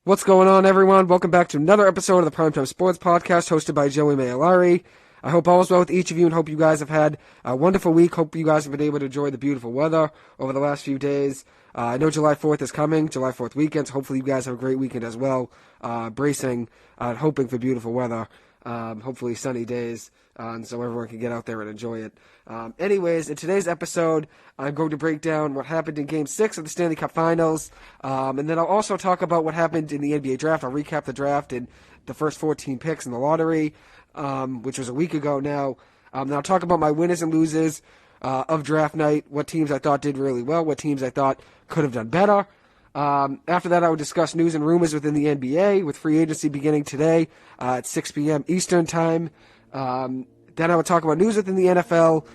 What's going on, everyone? Welcome back to another episode of the Primetime Sports Podcast hosted by Joey Mayalari. I hope all is well with each of you and hope you guys have had a wonderful week. Hope you guys have been able to enjoy the beautiful weather over the last few days. I know July 4th is coming, July 4th weekend, so hopefully you guys have a great weekend as well. Bracing and hoping for beautiful weather, hopefully sunny days, so everyone can get out there and enjoy it. Anyways, in today's episode, I'm going to break down what happened in Game 6 of the Stanley Cup Finals, and then I'll also talk about what happened in the NBA draft. I'll recap the draft and the first 14 picks in the lottery, which was a week ago now. Then I'll talk about my winners and losers of draft night, what teams I thought did really well, what teams I thought could have done better. After that, I will discuss news and rumors within the NBA, with free agency beginning today at 6 p.m. Eastern Time. Then I will talk about news within the NFL,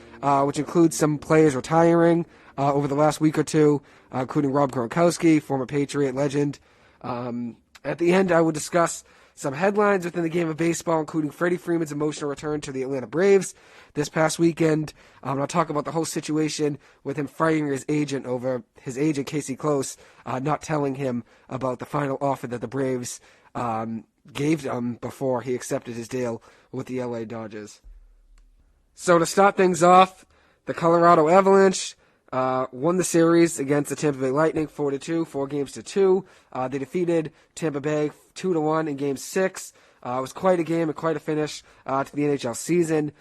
which includes some players retiring over the last week or two, including Rob Gronkowski, former Patriot legend. At the end, I will discuss some headlines within the game of baseball, including Freddie Freeman's emotional return to the Atlanta Braves this past weekend. I'll talk about the whole situation with him firing his agent over his agent, Casey Close, not telling him about the final offer that the Braves gave him before he accepted his deal with the LA Dodgers. So to start things off, the Colorado Avalanche won the series against the Tampa Bay Lightning 4-2, 4-2. They defeated Tampa Bay 2-1 in Game 6. It was quite a game and quite a finish to the NHL season.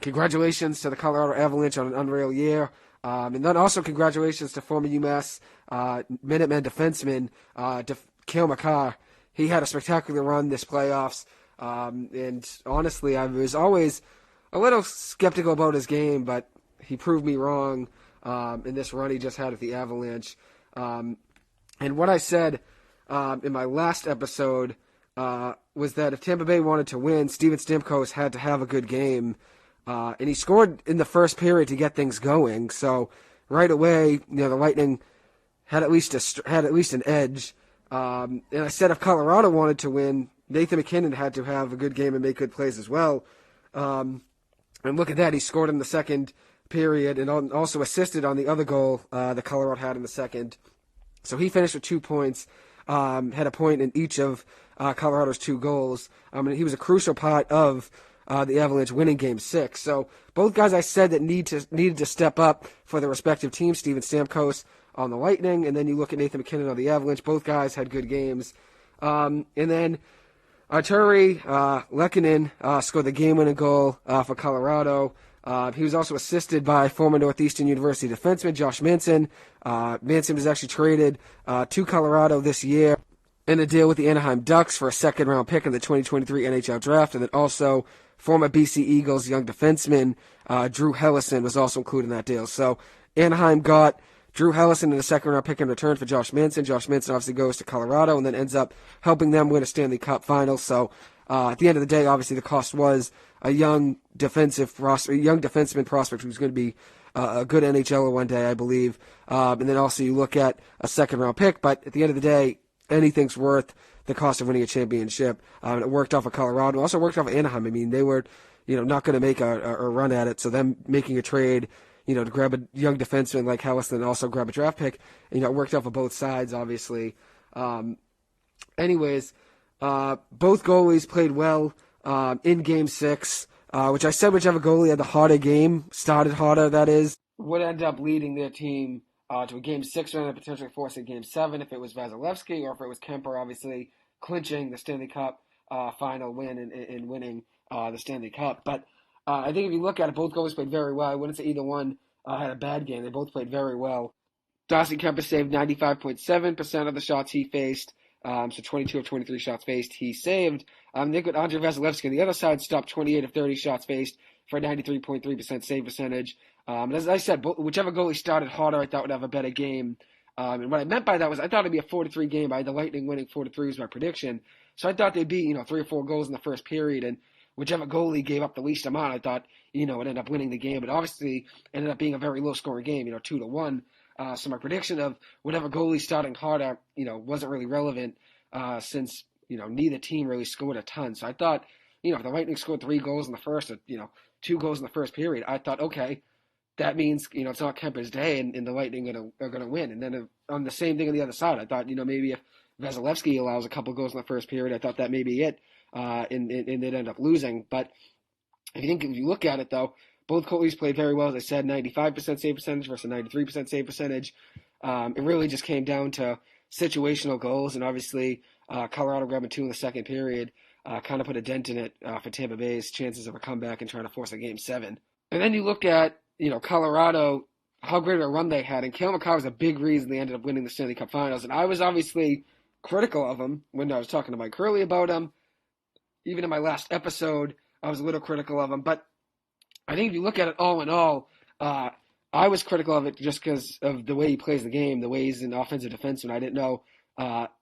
Congratulations to the Colorado Avalanche on an unreal year. And then also congratulations to former UMass Minutemen defenseman Cale Makar. He had a spectacular run this playoffs. And honestly, I was always a little skeptical about his game, but he proved me wrong in this run he just had with the Avalanche. And what I said in my last episode was that if Tampa Bay wanted to win, Steven Stamkos had to have a good game. And he scored in the first period to get things going. So right away, the Lightning had at least an edge. And I said if Colorado wanted to win, Nathan MacKinnon had to have a good game and make good plays as well. And look at that, he scored in the second period and also assisted on the other goal that Colorado had in the second. So he finished with 2 points, had a point in each of Colorado's 2 goals. And he was a crucial part of the Avalanche winning Game 6. So both guys I said that needed to step up for their respective teams. Steven Stamkos on the Lightning, and then you look at Nathan MacKinnon on the Avalanche. Both guys had good games. And then Arturi Lehkonen scored the game-winning goal for Colorado. He was also assisted by former Northeastern University defenseman Josh Manson. Manson was actually traded to Colorado this year in a deal with the Anaheim Ducks for a second-round pick in the 2023 NHL Draft, and then also former BC Eagles young defenseman Drew Helleson was also included in that deal. So Anaheim got Drew Helleson in a second-round pick in return for Josh Manson. Josh Manson obviously goes to Colorado and then ends up helping them win a Stanley Cup Final. So at the end of the day, obviously the cost was a young defenseman prospect who's going to be a good NHLer one day, I believe. And then also you look at a second-round pick, but at the end of the day, anything's worth the cost of winning a championship. It worked off of Colorado. It also worked off of Anaheim. I mean, they were, not going to make a run at it. So them making a trade, to grab a young defenseman like Helleson and also grab a draft pick, it worked out for both sides, obviously. Anyways, both goalies played well in Game 6, which I said whichever goalie had the harder game, started harder, that is, would end up leading their team to a Game 6 win and potentially forcing Game 7 if it was Vasilevsky or if it was Kemper, obviously, clinching the Stanley Cup final win and winning the Stanley Cup. But I think if you look at it, both goalies played very well. I wouldn't say either one had a bad game. They both played very well. Darcy Kemper saved 95.7% of the shots he faced, so 22 of 23 shots faced he saved. Nick with Andre Vasilevsky on the other side stopped 28 of 30 shots faced for a 93.3% save percentage. And as I said, whichever goalie started harder, I thought would have a better game. And what I meant by that was I thought it'd be a 4-3 game. I had the Lightning winning 4-3 was my prediction. So I thought they'd be, 3 or 4 goals in the first period, and whichever goalie gave up the least amount, I thought, would end up winning the game. But obviously, ended up being a very low-scoring game, 2-1. So my prediction of whatever goalie starting harder, wasn't really relevant since, neither team really scored a ton. So I thought, if the Lightning scored 3 goals in the first, or, 2 goals in the first period, I thought, okay, that means, it's not Kemper's day and the Lightning are going to win. And then on the same thing on the other side, I thought, maybe if Vasilevsky allows a couple goals in the first period. I thought that may be it, and they'd end up losing. But if you look at it, though, both goalies played very well. As I said, 95% save percentage versus 93% save percentage. It really just came down to situational goals, and obviously Colorado grabbing 2 in the second period kind of put a dent in it for Tampa Bay's chances of a comeback and trying to force a Game 7. And then you look at, Colorado, how great of a run they had, and Cale Makar was a big reason they ended up winning the Stanley Cup Finals. And I was obviously critical of him when I was talking to Mike Curley about him. Even in my last episode, I was a little critical of him. But I think if you look at it all in all, I was critical of it just because of the way he plays the game, the way he's an offensive defenseman. I didn't know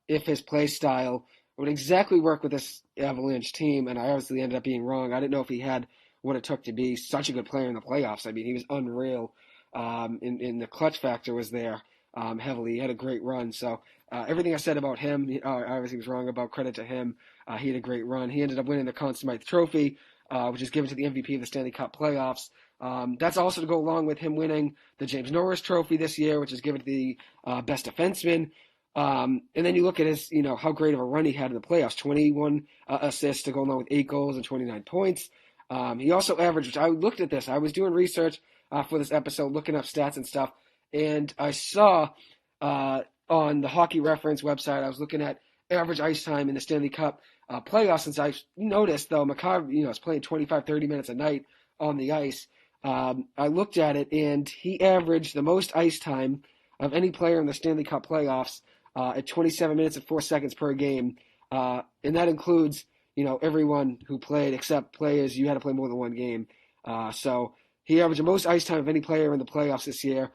if his play style would exactly work with this Avalanche team, and I obviously ended up being wrong. I didn't know if he had what it took to be such a good player in the playoffs. I mean, he was unreal, and the clutch factor was there heavily. He had a great run. So everything I said about him, I obviously was wrong about. Credit to him. He had a great run. He ended up winning the Conn Smythe Trophy, which is given to the MVP of the Stanley Cup playoffs. That's also to go along with him winning the James Norris Trophy this year, which is given to the best defenseman. And then you look at his, how great of a run he had in the playoffs, 21 assists to go along with 8 goals and 29 points. He also averaged, which I looked at this, I was doing research for this episode, looking up stats and stuff, and I saw on the Hockey Reference website, I was looking at average ice time in the Stanley Cup playoffs, since I noticed, though, Makar, is playing 25, 30 minutes a night on the ice. I looked at it, and he averaged the most ice time of any player in the Stanley Cup playoffs at 27 minutes and 4 seconds per game. And that includes, everyone who played except players you had to play more than one game. So he averaged the most ice time of any player in the playoffs this year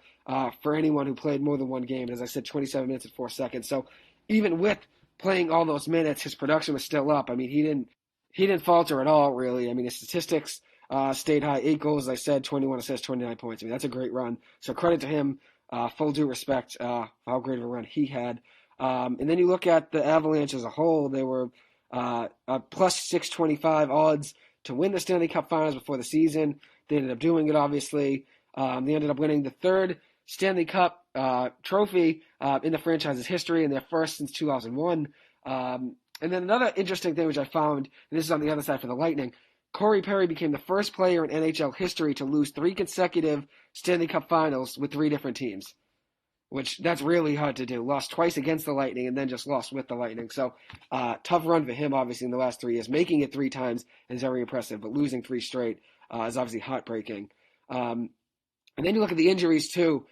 for anyone who played more than one game. And as I said, 27 minutes and 4 seconds. So even with playing all those minutes, his production was still up. I mean, he didn't falter at all, really. I mean, his statistics stayed high. 8 goals, as I said, 21 assists, 29 points. I mean, that's a great run. So credit to him. Full due respect for how great of a run he had. And then you look at the Avalanche as a whole, they were a plus 625 odds to win the Stanley Cup Finals before the season. They ended up doing it, obviously. They ended up winning the 3rd Stanley Cup trophy in the franchise's history, and their first since 2001. And then another interesting thing which I found, and this is on the other side for the Lightning, Corey Perry became the first player in NHL history to lose 3 consecutive Stanley Cup Finals with 3 different teams, which that's really hard to do. Lost twice against the Lightning and then just lost with the Lightning. So tough run for him, obviously, in the last 3 years. Making it 3 times is very impressive, but losing 3 straight is obviously heartbreaking. And then you look at the injuries, too.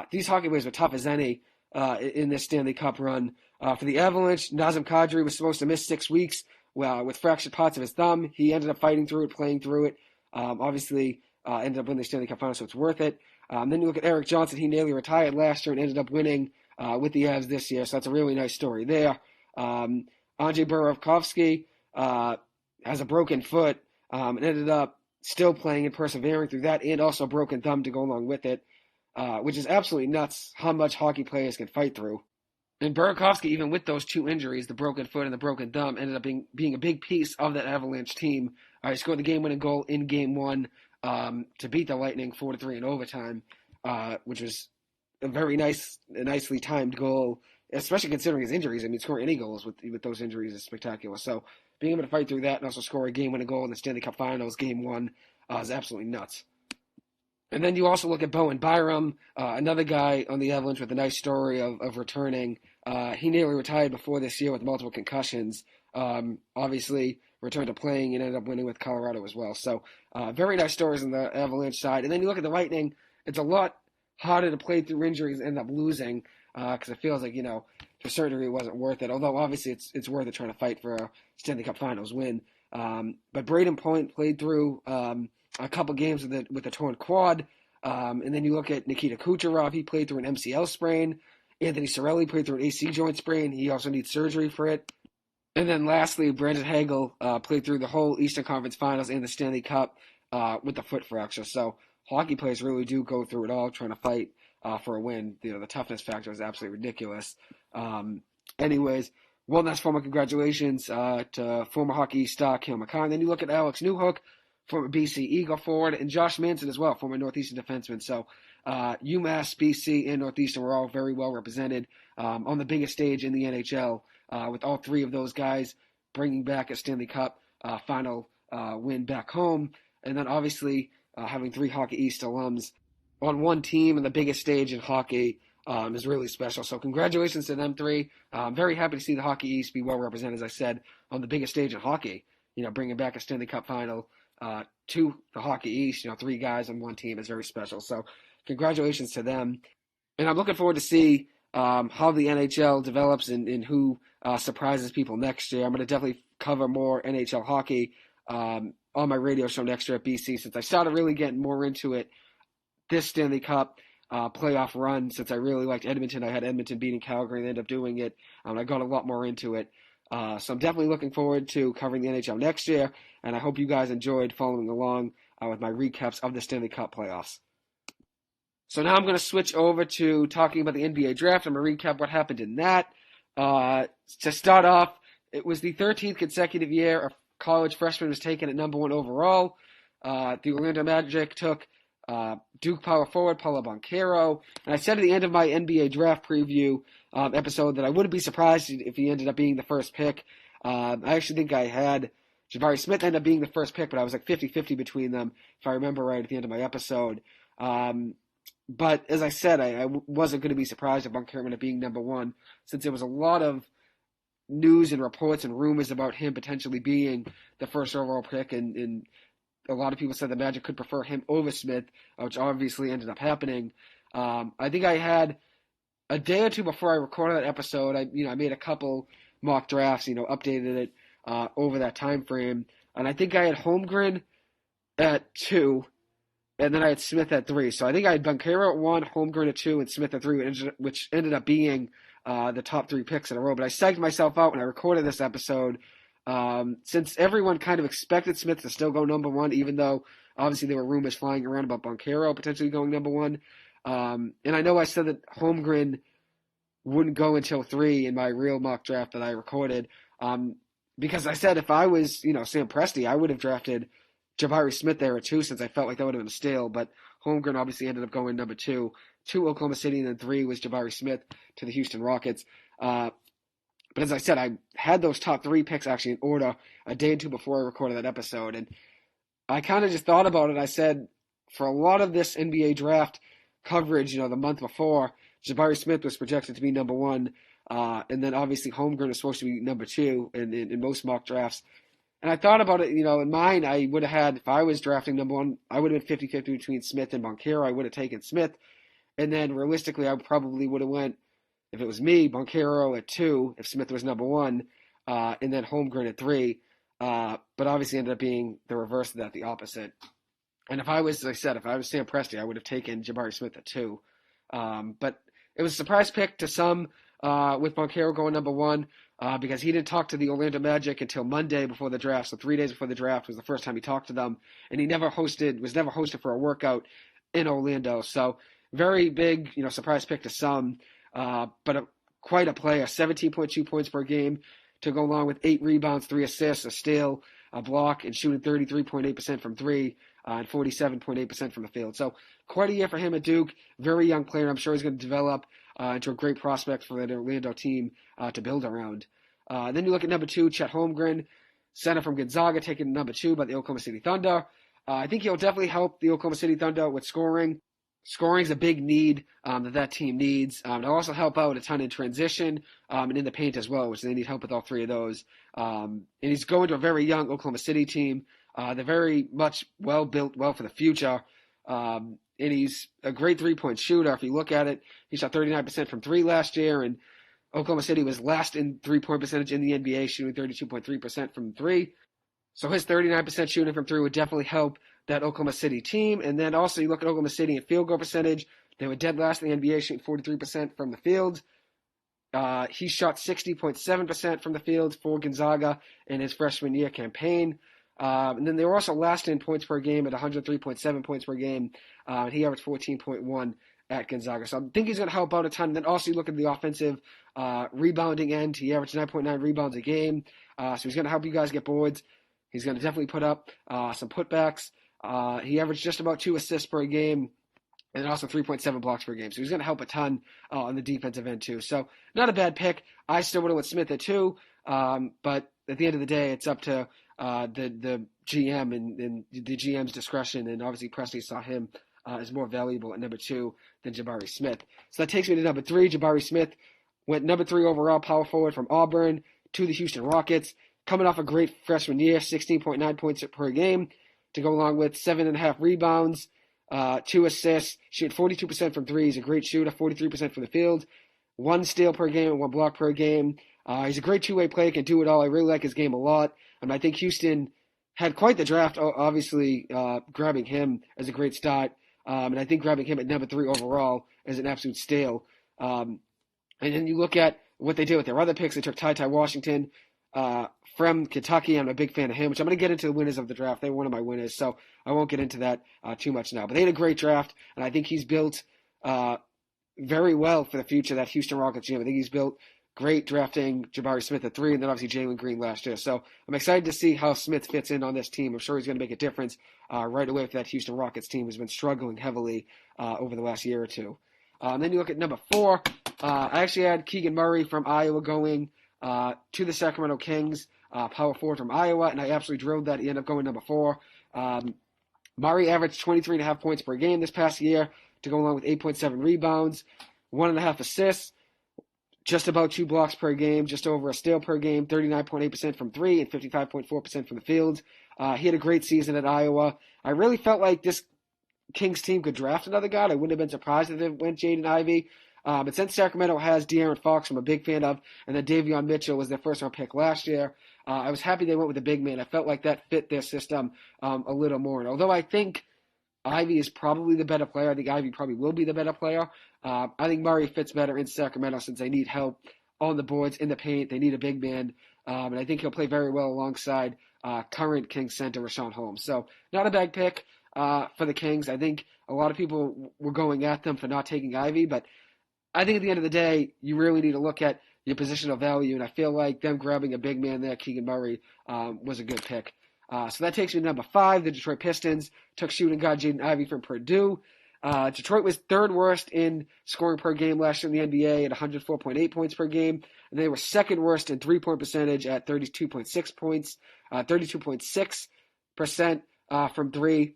These hockey players were tough as any in this Stanley Cup run. For the Avalanche, Nazem Kadri was supposed to miss 6 weeks with fractured parts of his thumb. He ended up fighting through it, playing through it. Obviously, ended up winning the Stanley Cup Final, so it's worth it. Then you look at Erik Johnson. He nearly retired last year and ended up winning with the Avs this year, so that's a really nice story there. Andrei Burakovsky has a broken foot and ended up still playing and persevering through that, and also a broken thumb to go along with it, which is absolutely nuts how much hockey players can fight through. And Burakovsky, even with those 2 injuries, the broken foot and the broken thumb, ended up being a big piece of that Avalanche team. He scored the game-winning goal in Game 1 to beat the Lightning 4-3 in overtime, which was a very nicely timed goal, especially considering his injuries. I mean, scoring any goals with those injuries is spectacular. So being able to fight through that and also score a game-winning goal in the Stanley Cup Finals, Game 1, is absolutely nuts. And then you also look at Bowen Byram, another guy on the Avalanche with a nice story of returning. He nearly retired before this year with multiple concussions. Obviously, returned to playing and ended up winning with Colorado as well. So very nice stories on the Avalanche side. And then you look at the Lightning, it's a lot harder to play through injuries and end up losing because it feels like, to a certain degree it wasn't worth it. Although, obviously, it's worth it trying to fight for a Stanley Cup Finals win. But Braden Point played through a couple games with a torn quad. And then you look at Nikita Kucherov. He played through an MCL sprain. Anthony Cirelli played through an AC joint sprain. He also needs surgery for it. And then lastly, Brandon Hagel played through the whole Eastern Conference Finals and the Stanley Cup with the foot fracture. So hockey players really do go through it all trying to fight for a win. The toughness factor is absolutely ridiculous. Anyways, one last formal congratulations to former hockey star Cale Makar. And then you look at Alex Newhook, former BC Eagle forward, and Josh Manson as well, former Northeastern defenseman. So UMass, BC, and Northeastern were all very well represented on the biggest stage in the NHL, with all three of those guys bringing back a Stanley Cup Final win back home. And then obviously having three Hockey East alums on one team in the biggest stage in hockey is really special. So congratulations to them three. I'm very happy to see the Hockey East be well represented, as I said, on the biggest stage in hockey. Bringing back a Stanley Cup Final to the Hockey East, three guys on one team is very special. So congratulations to them. And I'm looking forward to see how the NHL develops and who surprises people next year. I'm going to definitely cover more NHL hockey on my radio show next year at BC, since I started really getting more into it this Stanley Cup playoff run, since I really liked Edmonton. I had Edmonton beating Calgary and ended up doing it. I got a lot more into it. So I'm definitely looking forward to covering the NHL next year, and I hope you guys enjoyed following along with my recaps of the Stanley Cup playoffs. So now I'm going to switch over to talking about the NBA draft. I'm going to recap what happened in that. To start off, it was the 13th consecutive year a college freshman was taken at number 1 overall. The Orlando Magic took Duke power forward Paolo Banchero. And I said at the end of my NBA draft preview episode that I wouldn't be surprised if he ended up being the first pick. I actually think I had Jabari Smith end up being the first pick, but I was like 50-50 between them, if I remember right, at the end of my episode. But as I said, I wasn't going to be surprised if Banchero ended up being number 1, since there was a lot of news and reports and rumors about him potentially being the first overall pick, and a lot of people said the Magic could prefer him over Smith, which obviously ended up happening. I think I had a day or two before I recorded that episode, I made a couple mock drafts, updated it over that time frame, and I think I had Holmgren at 2, and then I had Smith at 3. So I think I had Banchero at 1, Holmgren at 2, and Smith at 3, which ended up being the top 3 picks in a row. But I psyched myself out when I recorded this episode, since everyone kind of expected Smith to still go number 1, even though obviously there were rumors flying around about Banchero potentially going number 1. And I know I said that Holmgren wouldn't go until 3 in my real mock draft that I recorded, because I said if I was, Sam Presti, I would have drafted Jabari Smith there at 2, since I felt like that would have been a steal. But Holmgren obviously ended up going number 2 to Oklahoma City, and then 3 was Jabari Smith to the Houston Rockets. But as I said, I had those top 3 picks actually in order a day or two before I recorded that episode. And I kind of just thought about it. I said, for a lot of this NBA draft coverage, the month before, Jabari Smith was projected to be number 1. And then obviously Holmgren was supposed to be number 2 in most mock drafts. And I thought about it, in mine, I would have had, if I was drafting number 1, I would have been 50-50 between Smith and Banchero. I would have taken Smith. And then realistically, I probably would have went, if it was me, Banchero at 2, if Smith was number 1, and then Holmgren at 3. But obviously ended up being the reverse of that, the opposite. And if I was, as I said, if I was Sam Presti, I would have taken Jabari Smith at 2. But it was a surprise pick to some with Banchero going number 1, because he didn't talk to the Orlando Magic until Monday before the draft. So 3 days before the draft was the first time he talked to them. And he was never hosted for a workout in Orlando. So very big, surprise pick to some. But quite a player, 17.2 points per game to go along with 8 rebounds, 3 assists, a steal, a block, and shooting 33.8% from 3 and 47.8% from the field. So quite a year for him at Duke. Very young player. I'm sure he's going to develop into a great prospect for the Orlando team to build around. Then you look at number 2, Chet Holmgren, center from Gonzaga, taken number 2 by the Oklahoma City Thunder. I think he'll definitely help the Oklahoma City Thunder with scoring. Scoring is a big need that team needs. They'll also help out a ton in transition and in the paint as well, which they need help with all 3 of those. And he's going to a very young Oklahoma City team. They're very much well-built, well for the future. And he's a great 3-point shooter. If you look at it, he shot 39% from 3 last year, and Oklahoma City was last in 3-point percentage in the NBA, shooting 32.3% from 3. So his 39% shooting from 3 would definitely help that Oklahoma City team. And then also you look at Oklahoma City in field goal percentage. They were dead last in the NBA, shooting 43% from the field. He shot 60.7% from the field for Gonzaga in his freshman year campaign. And then they were also last in points per game at 103.7 points per game. He averaged 14.1 at Gonzaga. So I think he's going to help out a ton. And then also you look at the offensive rebounding end. He averaged 9.9 rebounds a game. So he's going to help you guys get boards. He's going to definitely put up some putbacks. He averaged just about 2 assists per game and also 3.7 blocks per game. So he's going to help a ton on the defensive end too. So not a bad pick. I still would have went Smith at 2, but at the end of the day, it's up to the GM and the GM's discretion. And obviously, Presti saw him as more valuable at number 2 than Jabari Smith. So that takes me to number 3. Jabari Smith went number 3 overall, power forward from Auburn to the Houston Rockets. Coming off a great freshman year, 16.9 points per game to go along with 7.5 rebounds, 2 assists, shoot 42% from 3. He's a great shooter, 43% from the field, 1 steal per game and 1 block per game. He's a great two-way player, can do it all. I really like his game a lot. I think Houston had quite the draft, obviously grabbing him as a great start. And I think grabbing him at number 3 overall is an absolute steal. And then you look at what they did with their other picks. They took Ty Washington from Kentucky. I'm a big fan of him, which I'm going to get into the winners of the draft. They were one of my winners, so I won't get into that too much now. But they had a great draft, and I think he's built very well for the future, that Houston Rockets team. I think he's built great drafting Jabari Smith at 3, and then obviously Jalen Green last year. So I'm excited to see how Smith fits in on this team. I'm sure he's going to make a difference right away for that Houston Rockets team who's been struggling heavily over the last year or two. Then you look at number 4. I actually had Keegan Murray from Iowa going to the Sacramento Kings, power forward from Iowa, and I absolutely drilled that. He ended up going number 4. Murray averaged 23.5 points per game this past year to go along with 8.7 rebounds, 1.5 assists, just about 2 blocks per game, just over a steal per game, 39.8% from 3 and 55.4% from the field. He had a great season at Iowa. I really felt like this Kings team could draft another guy. I wouldn't have been surprised if it went Jaden Ivey. But since Sacramento has De'Aaron Fox, I'm a big fan of, and then Davion Mitchell was their first-round pick last year, I was happy they went with the big man. I felt like that fit their system a little more. And although I think Ivey is probably the better player, I think Ivey probably will be the better player. I think Murray fits better in Sacramento since they need help on the boards, in the paint. They need a big man, and I think he'll play very well alongside current Kings center Rashawn Holmes. So not a bad pick for the Kings. I think a lot of people were going at them for not taking Ivey, but I think at the end of the day, you really need to look at your positional value, and I feel like them grabbing a big man there, Keegan Murray, was a good pick. So that takes me to number 5. The Detroit Pistons took shooting guard Jaden Ivey from Purdue. Detroit was 3rd worst in scoring per game last year in the NBA at 104.8 points per game, and they were 2nd worst in three-point percentage at 32.6 points, 32.6% from 3.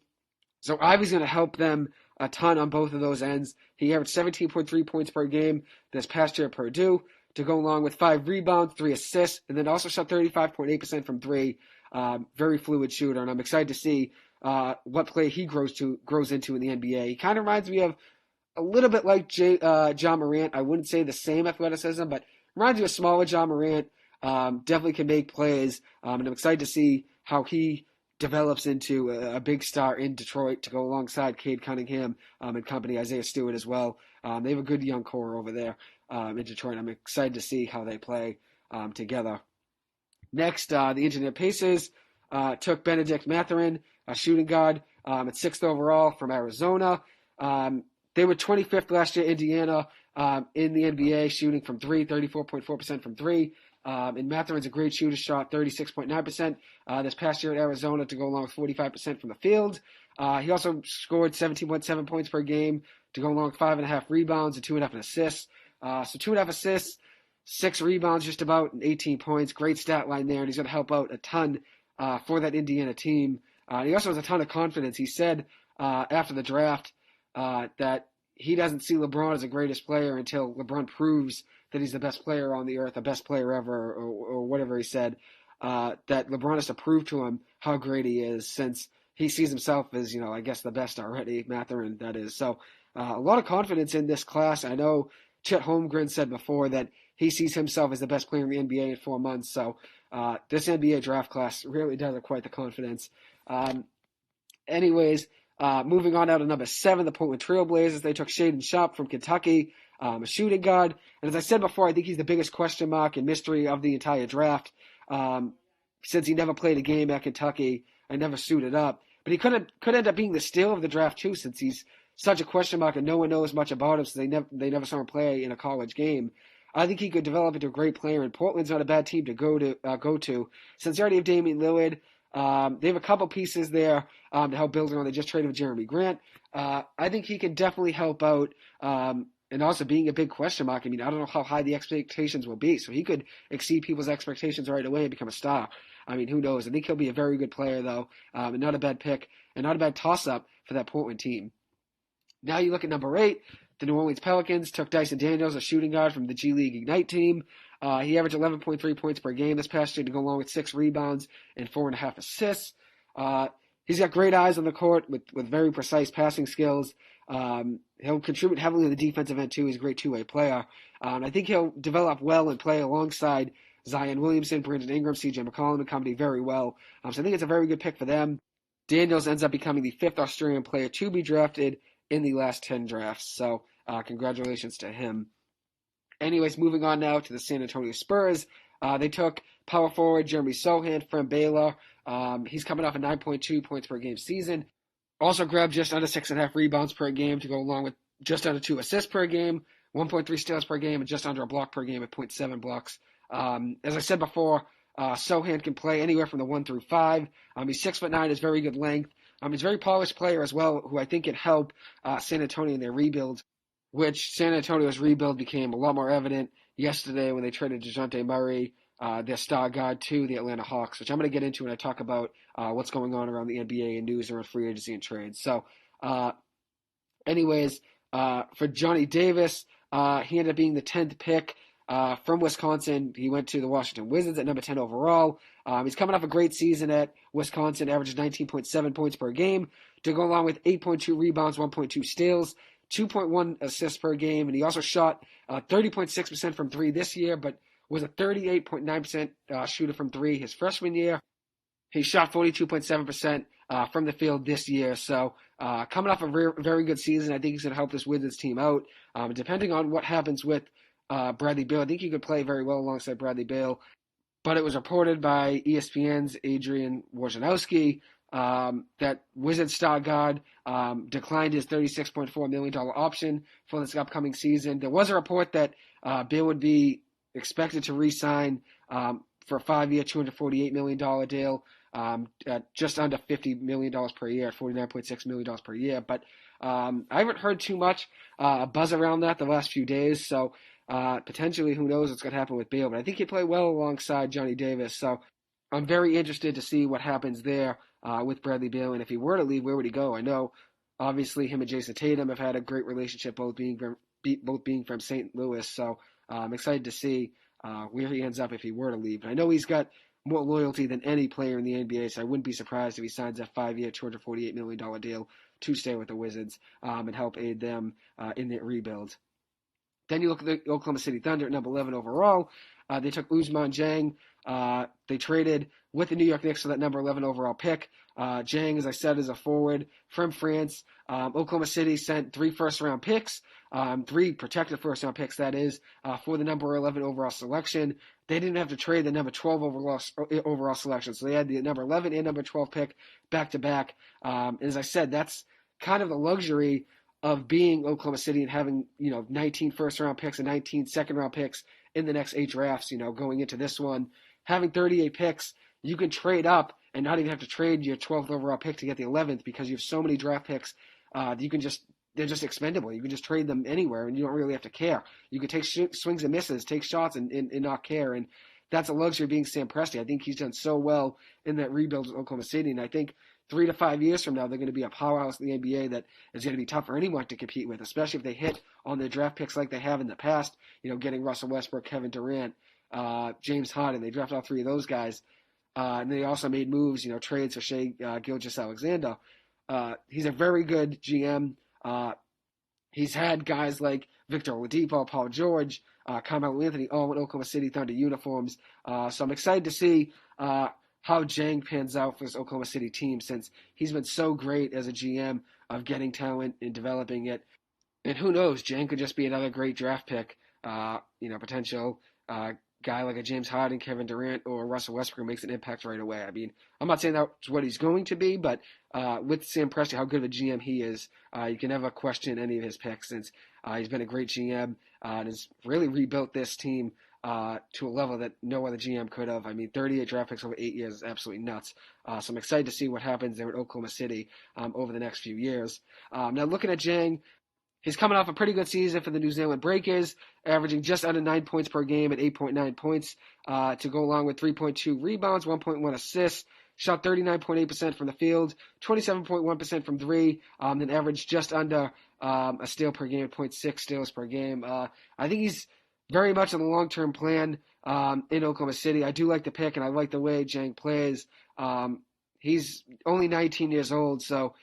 So Ivey's going to help them a ton on both of those ends. He averaged 17.3 points per game this past year at Purdue to go along with 5 rebounds, 3 assists, and then also shot 35.8% from 3. Very fluid shooter, and I'm excited to see what play he grows into in the NBA. He kind of reminds me of a little bit like John Morant. I wouldn't say the same athleticism, but reminds me of smaller John Morant. Definitely can make plays, and I'm excited to see how he develops into a big star in Detroit to go alongside Cade Cunningham and company, Isaiah Stewart as well. They have a good young core over there in Detroit. I'm excited to see how they play together. Next, the Indiana Pacers took Benedict Mathurin, a shooting guard, at 6th overall from Arizona. They were 25th last year, Indiana, in the NBA, shooting from 3, 34.4% from 3. And Mathurin's a great shooter, shot 36.9% this past year at Arizona to go along with 45% from the field. He also scored 17.7 points per game to go along with 5.5 rebounds and 2.5 assists. So 2.5 assists, 6 rebounds just about, and 18 points. Great stat line there, and he's going to help out a ton for that Indiana team. He also has a ton of confidence. He said after the draft that he doesn't see LeBron as the greatest player until LeBron proves that he's the best player on the earth, the best player ever, or whatever he said, that LeBron has to prove to him how great he is since he sees himself as, I guess the best already, Mathurin, that is. So a lot of confidence in this class. I know Chet Holmgren said before that he sees himself as the best player in the NBA in 4 months. So this NBA draft class really does have quite the confidence. Anyways, moving on out to number 7, the Portland Trail Blazers. They took Shaedon Sharpe from Kentucky, a shooting guard. And as I said before, I think he's the biggest question mark and mystery of the entire draft since he never played a game at Kentucky and never suited up. But he could end up being the steal of the draft, too, since he's such a question mark and no one knows much about him since they never saw him play in a college game. I think he could develop into a great player, and Portland's not a bad team to go to since they already have Damian Lillard. They have a couple pieces there to help build around. They just traded with Jeremy Grant. I think he can definitely help out. And also being a big question mark, I mean, I don't know how high the expectations will be. So he could exceed people's expectations right away and become a star. I mean, who knows? I think he'll be a very good player, though, and not a bad pick and not a bad toss-up for that Portland team. Now you look at number 8. The New Orleans Pelicans took Dyson Daniels, a shooting guard from the G League Ignite team. He averaged 11.3 points per game this past year to go along with 6 rebounds and 4.5 assists. He's got great eyes on the court with very precise passing skills. He'll contribute heavily in the defensive end, too. He's a great two-way player. I think he'll develop well and play alongside Zion Williamson, Brandon Ingram, C.J. McCollum and company very well. So I think it's a very good pick for them. Daniels ends up becoming the 5th Australian player to be drafted in the last 10 drafts. So congratulations to him. Anyways, moving on now to the San Antonio Spurs. They took power forward Jeremy Sohan from Baylor. He's coming off a 9.2 points per game season. Also grabbed just under 6.5 rebounds per game to go along with just under 2 assists per game, 1.3 steals per game, and just under a block per game at 0.7 blocks. As I said before, Sohan can play anywhere from the 1 through 5. He's 6'9", has very good length. He's a very polished player as well, who I think can help San Antonio in their rebuild, which San Antonio's rebuild became a lot more evident yesterday when they traded DeJounte Murray, their star guard, to the Atlanta Hawks, which I'm going to get into when I talk about what's going on around the NBA and news around free agency and trades. So, anyways, for Johnny Davis, he ended up being the 10th pick from Wisconsin. He went to the Washington Wizards at number 10 overall. He's coming off a great season at Wisconsin, averages 19.7 points per game to go along with 8.2 rebounds, 1.2 steals, 2.1 assists per game, and he also shot 30.6% from 3 this year, but was a 38.9% shooter from 3 his freshman year. He shot 42.7% from the field this year, so coming off a very good season, I think he's going to help this Wizards team out. Depending on what happens with Bradley Beal, I think he could play very well alongside Bradley Beal, but it was reported by ESPN's Adrian Wojnarowski that Wizards star guard declined his $36.4 million option for this upcoming season. There was a report that Beal would be expected to re-sign for a 5-year, $248 million deal at just under $50 million per year, $49.6 million per year. But I haven't heard too much buzz around that the last few days, so potentially who knows what's going to happen with Beal. But I think he'd play well alongside Johnny Davis, so I'm very interested to see what happens there with Bradley Beal, and if he were to leave, where would he go? I know, obviously, him and Jason Tatum have had a great relationship, both being from St. Louis, so I'm excited to see where he ends up if he were to leave. And I know he's got more loyalty than any player in the NBA, so I wouldn't be surprised if he signs that 5-year, $248 million deal to stay with the Wizards and help aid them in their rebuild. Then you look at the Oklahoma City Thunder at number 11 overall. They took Ousmane Dieng. They traded with the New York Knicks for that number 11 overall pick. Dieng, as I said, is a forward from France. Oklahoma City sent 3 first-round picks, 3 protected first-round picks, that is, for the number 11 overall selection. They didn't have to trade the number 12 overall selection, so they had the number 11 and number 12 pick back-to-back. As I said, that's kind of the luxury of being Oklahoma City and having, 19 first-round picks and 19 second-round picks in the next 8 drafts, going into this one. Having 38 picks, you can trade up and not even have to trade your 12th overall pick to get the 11th because you have so many draft picks they're just expendable. You can just trade them anywhere and you don't really have to care. You can take swings and misses, take shots and not care. And that's a luxury of being Sam Presti. I think he's done so well in that rebuild with Oklahoma City. And I think 3 to 5 years from now, they're going to be a powerhouse in the NBA that is going to be tough for anyone to compete with, especially if they hit on their draft picks like they have in the past, getting Russell Westbrook, Kevin Durant, James Harden. They drafted all 3 of those guys. And they also made moves, trades for Shai Gilgeous-Alexander. He's a very good GM. He's had guys like Victor Oladipo, Paul George, Carmelo Anthony, all in Oklahoma City Thunder uniforms. So I'm excited to see how Dieng pans out for this Oklahoma City team, since he's been so great as a GM of getting talent and developing it. And who knows, Dieng could just be another great draft pick, potential guy like a James Harden, Kevin Durant, or Russell Westbrook makes an impact right away. I mean, I'm not saying that's what he's going to be, but with Sam Presti, how good of a GM he is, you can never question any of his picks, since he's been a great GM and has really rebuilt this team to a level that no other GM could have. I mean, 38 draft picks over 8 years is absolutely nuts. So I'm excited to see what happens there in Oklahoma City over the next few years. Now, looking at Jang, he's coming off a pretty good season for the New Zealand Breakers, averaging just under 9 points per game at 8.9 points to go along with 3.2 rebounds, 1.1 assists. Shot 39.8% from the field, 27.1% from three, then averaged just under a steal per game, 0.6 steals per game. I think he's very much on the long-term plan in Oklahoma City. I do like the pick, and I like the way Jang plays. He's only 19 years old, so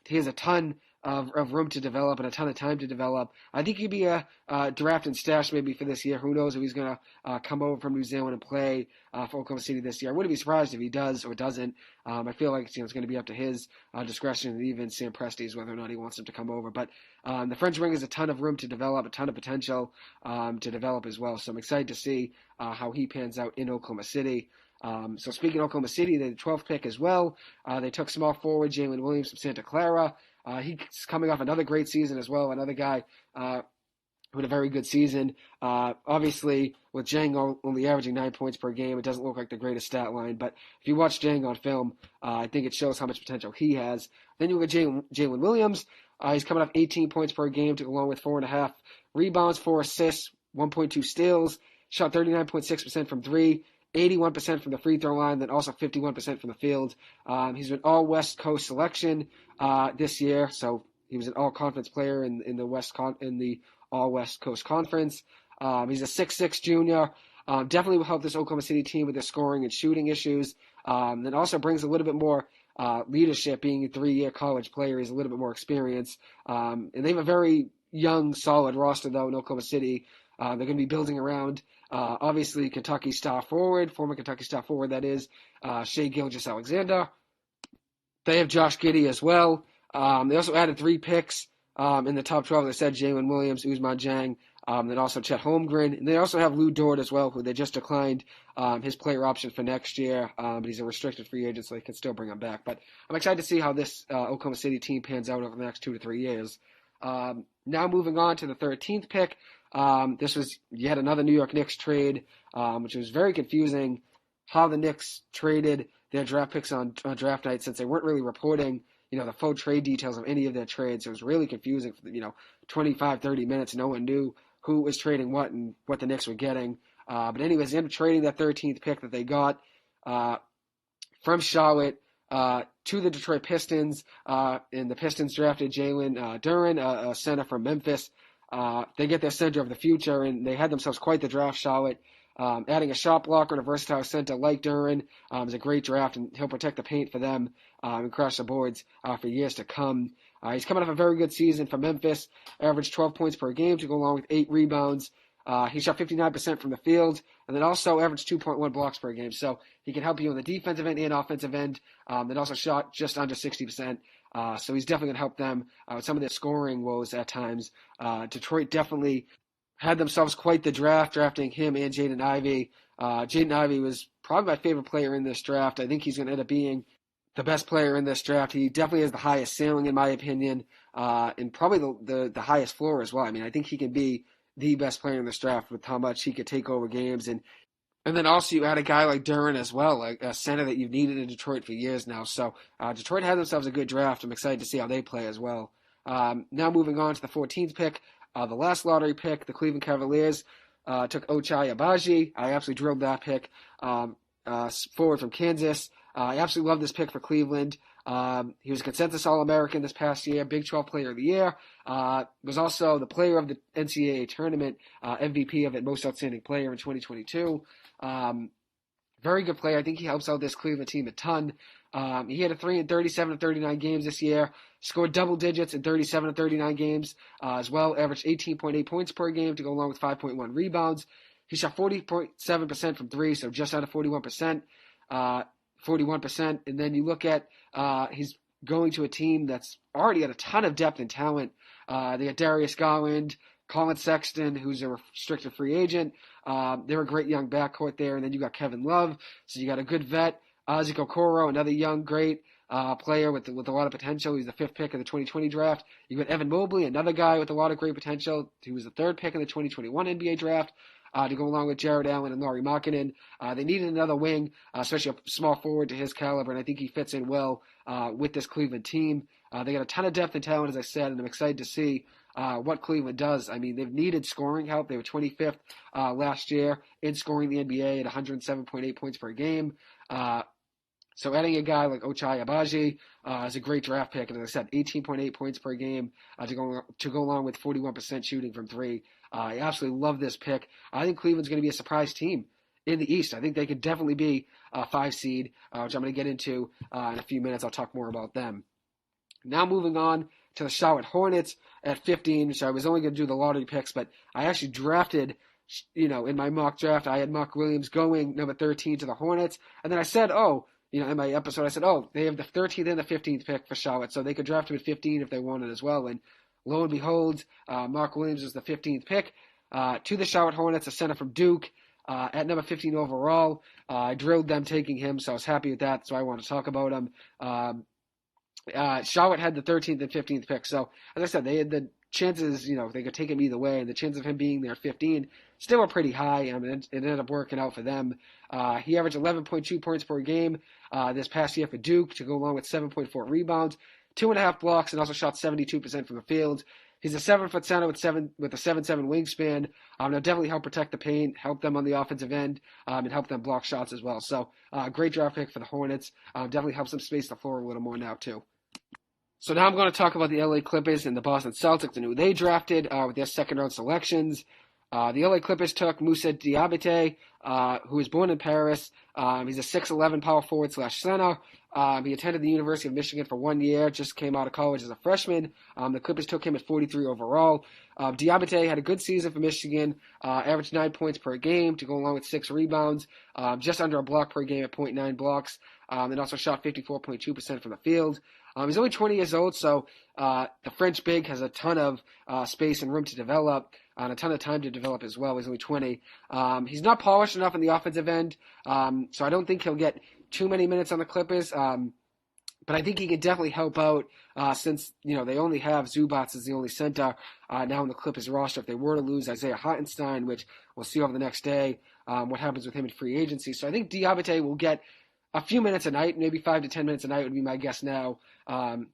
he has a ton of room to develop and a ton of time to develop. I think he'd be a draft and stash maybe for this year. Who knows if he's going to come over from New Zealand and play for Oklahoma City this year. I wouldn't be surprised if he does or doesn't. I feel like it's going to be up to his discretion and even Sam Presti's whether or not he wants him to come over. But the French wing has a ton of room to develop, a ton of potential to develop as well. So I'm excited to see how he pans out in Oklahoma City. So speaking of Oklahoma City, they had the 12th pick as well. They took small forward Jalen Williams from Santa Clara. He's coming off another great season as well. Another guy with a very good season. Obviously, with Jang only averaging 9 points per game, it doesn't look like the greatest stat line. But if you watch Jang on film, I think it shows how much potential he has. Then you look at Jalen Williams. He's coming off 18 points per game, along with 4.5 rebounds, 4 assists, 1.2 steals. Shot 39.6% from three. 81% from the free throw line, then also 51% from the field. He's an all West Coast selection this year, so he was an all conference player in the all West Coast Conference. He's a 6'6" junior. Definitely will help this Oklahoma City team with their scoring and shooting issues. Then also brings a little bit more leadership, being a 3-year college player. He's a little bit more experience. And they have a very young, solid roster, though, in Oklahoma City. They're going to be building around, obviously, former Kentucky star forward, that is, Shai Gilgeous-Alexander. They have Josh Giddey as well. They also added 3 picks in the top 12. They said Jalen Williams, Ousmane Dieng, then also Chet Holmgren. And they also have Lou Dort as well, who they just declined his player option for next year. But he's a restricted free agent, so they can still bring him back. But I'm excited to see how this Oklahoma City team pans out over the next 2 to 3 years. Now moving on to the 13th pick. This was yet another New York Knicks trade, which was very confusing how the Knicks traded their draft picks on draft night, since they weren't really reporting, the full trade details of any of their trades. It was really confusing for 25, 30 minutes. No one knew who was trading what and what the Knicks were getting. But anyways, they ended up trading that 13th pick that they got from Charlotte to the Detroit Pistons. And the Pistons drafted Jalen Duren, a center from Memphis. They get their center of the future, and they had themselves quite the draft, Charlotte. Adding a shot blocker and a versatile center like Duren is a great draft, and he'll protect the paint for them and crash the boards for years to come. He's coming off a very good season for Memphis, averaged 12 points per game to go along with 8 rebounds. He shot 59% from the field, and then also averaged 2.1 blocks per game. So he can help you on the defensive end and offensive end. Then also shot just under 60%. So he's definitely going to help them with some of their scoring woes at times. Detroit definitely had themselves quite the draft, drafting him and Jaden Ivey. Jaden Ivey was probably my favorite player in this draft. I think he's going to end up being the best player in this draft. He definitely has the highest ceiling, in my opinion, and probably the highest floor as well. I mean, I think he can be the best player in this draft with how much he could take over games. And then also you add a guy like Duren as well, like a center that you've needed in Detroit for years now. So Detroit had themselves a good draft. I'm excited to see how they play as well. Now moving on to the 14th pick, the last lottery pick, the Cleveland Cavaliers took Ochai Agbaji. I absolutely drilled that pick, forward from Kansas. I absolutely love this pick for Cleveland. He was a consensus All-American this past year, Big 12 Player of the Year. Was also the player of the NCAA tournament, MVP of it, Most Outstanding Player in 2022. Very good player. I think he helps out this Cleveland team a ton. He had a 3 in 37 of 39 games this year. Scored double digits in 37 of 39 games as well. Averaged 18.8 points per game to go along with 5.1 rebounds. He shot 40.7% from 3, so just under 41%. 41%. And then you look at he's going to a team that's already got a ton of depth and talent. They got Darius Garland, Colin Sexton, who's a restricted free agent. They're a great young backcourt there. And then you got Kevin Love. So you got a good vet. Isaac Okoro, another young, great player with a lot of potential. He's the 5th pick of the 2020 draft. You got Evan Mobley, another guy with a lot of great potential. He was the 3rd pick in the 2021 NBA draft. to go along with Jared Allen and Lauri Markkanen. They needed another wing, especially a small forward to his caliber, and I think he fits in well with this Cleveland team. They got a ton of depth and talent, as I said, and I'm excited to see what Cleveland does. I mean, they've needed scoring help. They were 25th last year in scoring the NBA at 107.8 points per game. So adding a guy like Ochai Agbaji is a great draft pick, and as I said, 18.8 points per game to go along with 41% shooting from three. I absolutely love this pick. I think Cleveland's going to be a surprise team in the East. I think they could definitely be a 5 seed, which I'm going to get into in a few minutes. I'll talk more about them. Now moving on to the Charlotte Hornets at 15, which I was only going to do the lottery picks, but I actually drafted, in my mock draft, I had Mark Williams going number 13 to the Hornets, and then I said, in my episode, I said, they have the 13th and the 15th pick for Charlotte, so they could draft him at 15 if they wanted as well. And lo and behold, Mark Williams was the 15th pick to the Charlotte Hornets, a center from Duke, at number 15 overall. I drilled them taking him, so I was happy with that, so I want to talk about him. Charlotte had the 13th and 15th pick, so as I said, they had the chances, they could take him either way, and the chance of him being there 15 still were pretty high. I mean, it ended up working out for them. He averaged 11.2 points per game this past year for Duke, to go along with 7.4 rebounds, 2.5 blocks, and also shot 72% from the field. He's a 7-foot center with a 7'7" wingspan. He'll definitely help protect the paint, help them on the offensive end, and help them block shots as well. So, great draft pick for the Hornets. Definitely helps them space the floor a little more now too. So now I'm going to talk about the LA Clippers and the Boston Celtics and who they drafted with their second-round selections. The LA Clippers took Moussa Diabate, who was born in Paris. He's a 6'11" power forward / center. He attended the University of Michigan for 1 year, just came out of college as a freshman. The Clippers took him at 43 overall. Diabate had a good season for Michigan, averaged 9 points per game to go along with 6 rebounds, just under a block per game at 0.9 blocks, and also shot 54.2% from the field. He's only 20 years old, so the French big has a ton of space and room to develop, and a ton of time to develop as well. He's only 20. He's not polished enough on the offensive end, so I don't think he'll get too many minutes on the Clippers. But I think he can definitely help out since, they only have Zubats as the only center now in the Clippers roster. If they were to lose Isaiah Hartenstein, which we'll see over the next day, what happens with him in free agency. So I think Diabate will get a few minutes a night, maybe 5 to 10 minutes a night would be my guess now.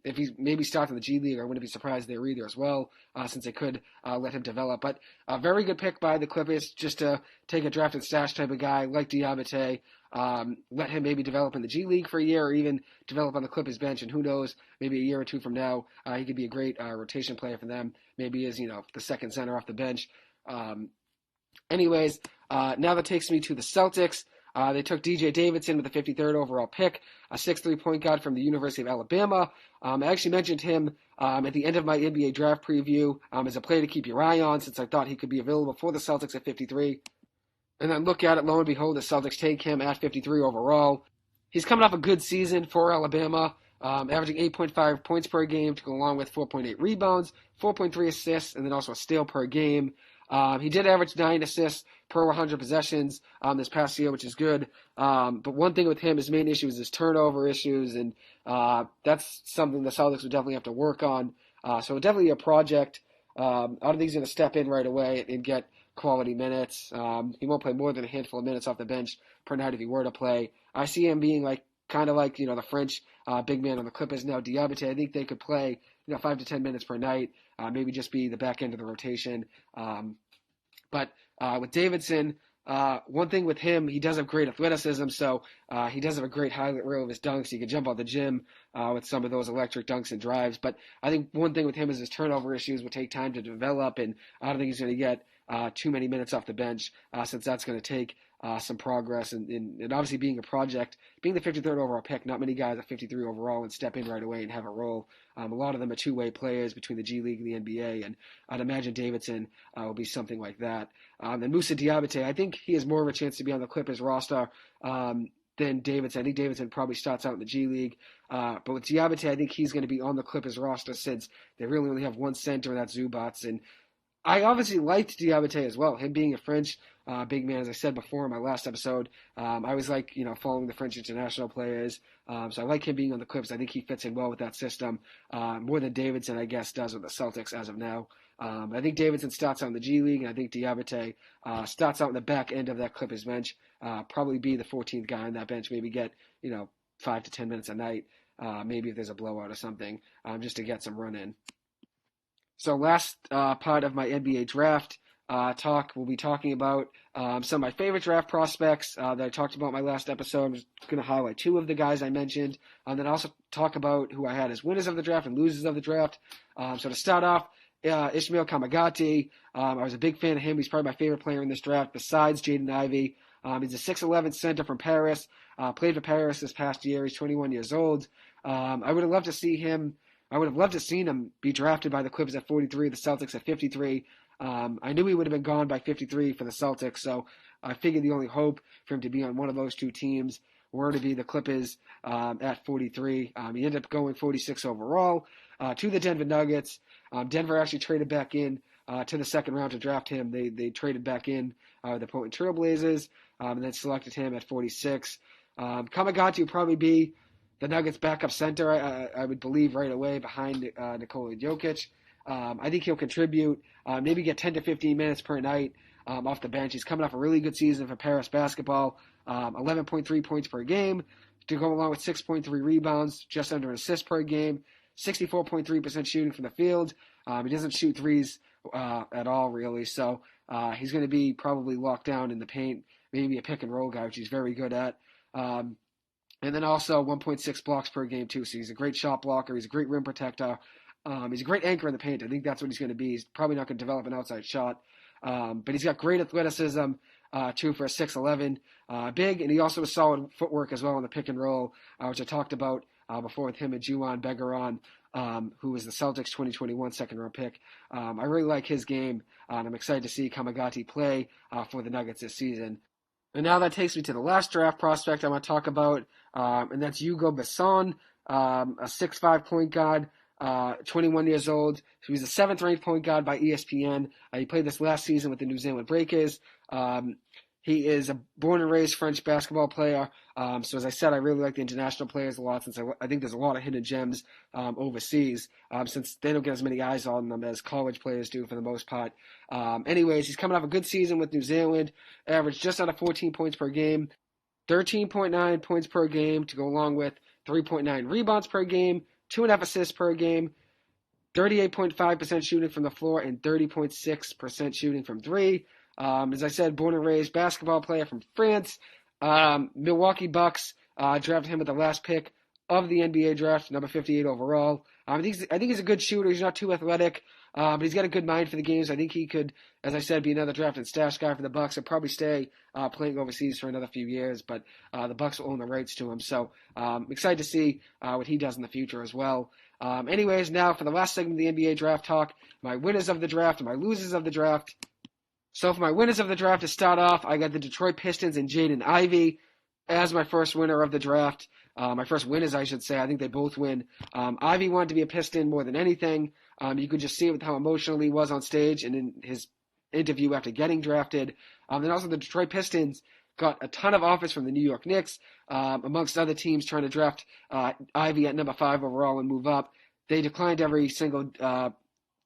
If he maybe starts in the G League, I wouldn't be surprised there either as well, since they could let him develop. But a very good pick by the Clippers, just to take a draft and stash type of guy like Diabate, let him maybe develop in the G League for a year, or even develop on the Clippers bench, and who knows, maybe a year or two from now, he could be a great rotation player for them, maybe as, the second center off the bench. Anyways, now that takes me to the Celtics. They took DJ Davidson with the 53rd overall pick, a 6'3" point guard from the University of Alabama. I actually mentioned him at the end of my NBA draft preview as a player to keep your eye on, since I thought he could be available for the Celtics at 53. And then look at it, lo and behold, the Celtics take him at 53 overall. He's coming off a good season for Alabama, averaging 8.5 points per game to go along with 4.8 rebounds, 4.3 assists, and then also a steal per game. He did average 9 assists per 100 possessions this past year, which is good. But one thing with him, his main issue is his turnover issues, and that's something the Celtics would definitely have to work on. So definitely a project. I don't think he's going to step in right away and get quality minutes. He won't play more than a handful of minutes off the bench per night if he were to play. I see him being kind of like the French big man on the Clippers now, Diabate. I think they could play 5 to 10 minutes per night, maybe just be the back end of the rotation. But with Davidson, one thing with him, he does have great athleticism, so he does have a great highlight reel of his dunks. He can jump out the gym with some of those electric dunks and drives. But I think one thing with him is his turnover issues will take time to develop, and I don't think he's going to get too many minutes off the bench since that's going to take some progress. And obviously being a project, being the 53rd overall pick, not many guys at 53 overall and step in right away and have a role. A lot of them are two-way players between the G League and the NBA, and I'd imagine Davidson will be something like that. And Moussa Diabate, I think he has more of a chance to be on the Clippers roster than Davidson. I think Davidson probably starts out in the G League. But with Diabate, I think he's going to be on the Clippers roster since they really only have one center, and that's Zubats. And I obviously liked Diabate as well. Him being a French big man, as I said before in my last episode, I was following the French international players. So I like him being on the Clips. I think he fits in well with that system more than Davidson, I guess, does with the Celtics as of now. I think Davidson starts out in the G League, and I think Diabate starts out in the back end of that Clippers bench. Probably be the 14th guy on that bench. Maybe get 5 to 10 minutes a night. Maybe if there's a blowout or something, just to get some run in. So last part of my NBA draft talk, we'll be talking about some of my favorite draft prospects that I talked about in my last episode. I'm just going to highlight 2 of the guys I mentioned, and then also talk about who I had as winners of the draft and losers of the draft. So to start off, Ishmael Kamagati. I was a big fan of him. He's probably my favorite player in this draft besides Jaden Ivey. He's a 6'11" center from Paris. Played for Paris this past year. He's 21 years old. I would have loved to see him. I would have loved to have seen him be drafted by the Clippers at 43, the Celtics at 53. I knew he would have been gone by 53 for the Celtics, so I figured the only hope for him to be on one of those 2 teams were to be the Clippers at 43. He ended up going 46 overall to the Denver Nuggets. Denver actually traded back in to the second round to draft him. They traded back in the Portland Trail Blazers and then selected him at 46. Kamagati would probably be the Nuggets' backup center, I would believe, right away behind Nikola Jokic. I think he'll contribute, maybe get 10 to 15 minutes per night off the bench. He's coming off a really good season for Paris basketball, 11.3 points per game, to go along with 6.3 rebounds, just under an assist per game, 64.3% shooting from the field. He doesn't shoot threes at all, really, so he's going to be probably locked down in the paint, maybe a pick-and-roll guy, which he's very good at. And then also 1.6 blocks per game, too. So he's a great shot blocker. He's a great rim protector. He's a great anchor in the paint. I think that's what he's going to be. He's probably not going to develop an outside shot. But he's got great athleticism, too, for a 6'11" big. And he also has solid footwork as well in the pick and roll, which I talked about before with him and Juwan Begaron, who was the Celtics 2021 second-round pick. I really like his game, and I'm excited to see Kamagati play for the Nuggets this season. And now that takes me to the last draft prospect I want to talk about, and that's Hugo Besson, a 6'5" point guard, 21 years old. So he's the 7th-ranked point guard by ESPN. He played this last season with the New Zealand Breakers. He is a born-and-raised French basketball player. So as I said, I really like the international players a lot, since I think there's a lot of hidden gems overseas, since they don't get as many eyes on them as college players do for the most part. Anyways, he's coming off a good season with New Zealand, averaged just under 14 points per game, 13.9 points per game to go along with 3.9 rebounds per game, 2.5 assists per game, 38.5% shooting from the floor, and 30.6% shooting from 3. As I said, born and raised basketball player from France. Milwaukee Bucks drafted him at the last pick of the NBA draft, number 58 overall. I think he's a good shooter. He's not too athletic, but he's got a good mind for the games. I think he could, as I said, be another drafted stash guy for the Bucks. He'll probably stay playing overseas for another few years, but the Bucks will own the rights to him. So I'm excited to see what he does in the future as well. Anyways, now for the last segment of the NBA draft talk, my winners of the draft and my losers of the draft. So for my winners of the draft, to start off, I got the Detroit Pistons and Jaden Ivey as my first winner of the draft. My first winners, I should say. I think they both win. Ivey wanted to be a Piston more than anything. You could just see it with how emotional he was on stage and in his interview after getting drafted. And also the Detroit Pistons got a ton of offers from the New York Knicks, amongst other teams trying to draft Ivey at number 5 overall and move up. They declined every single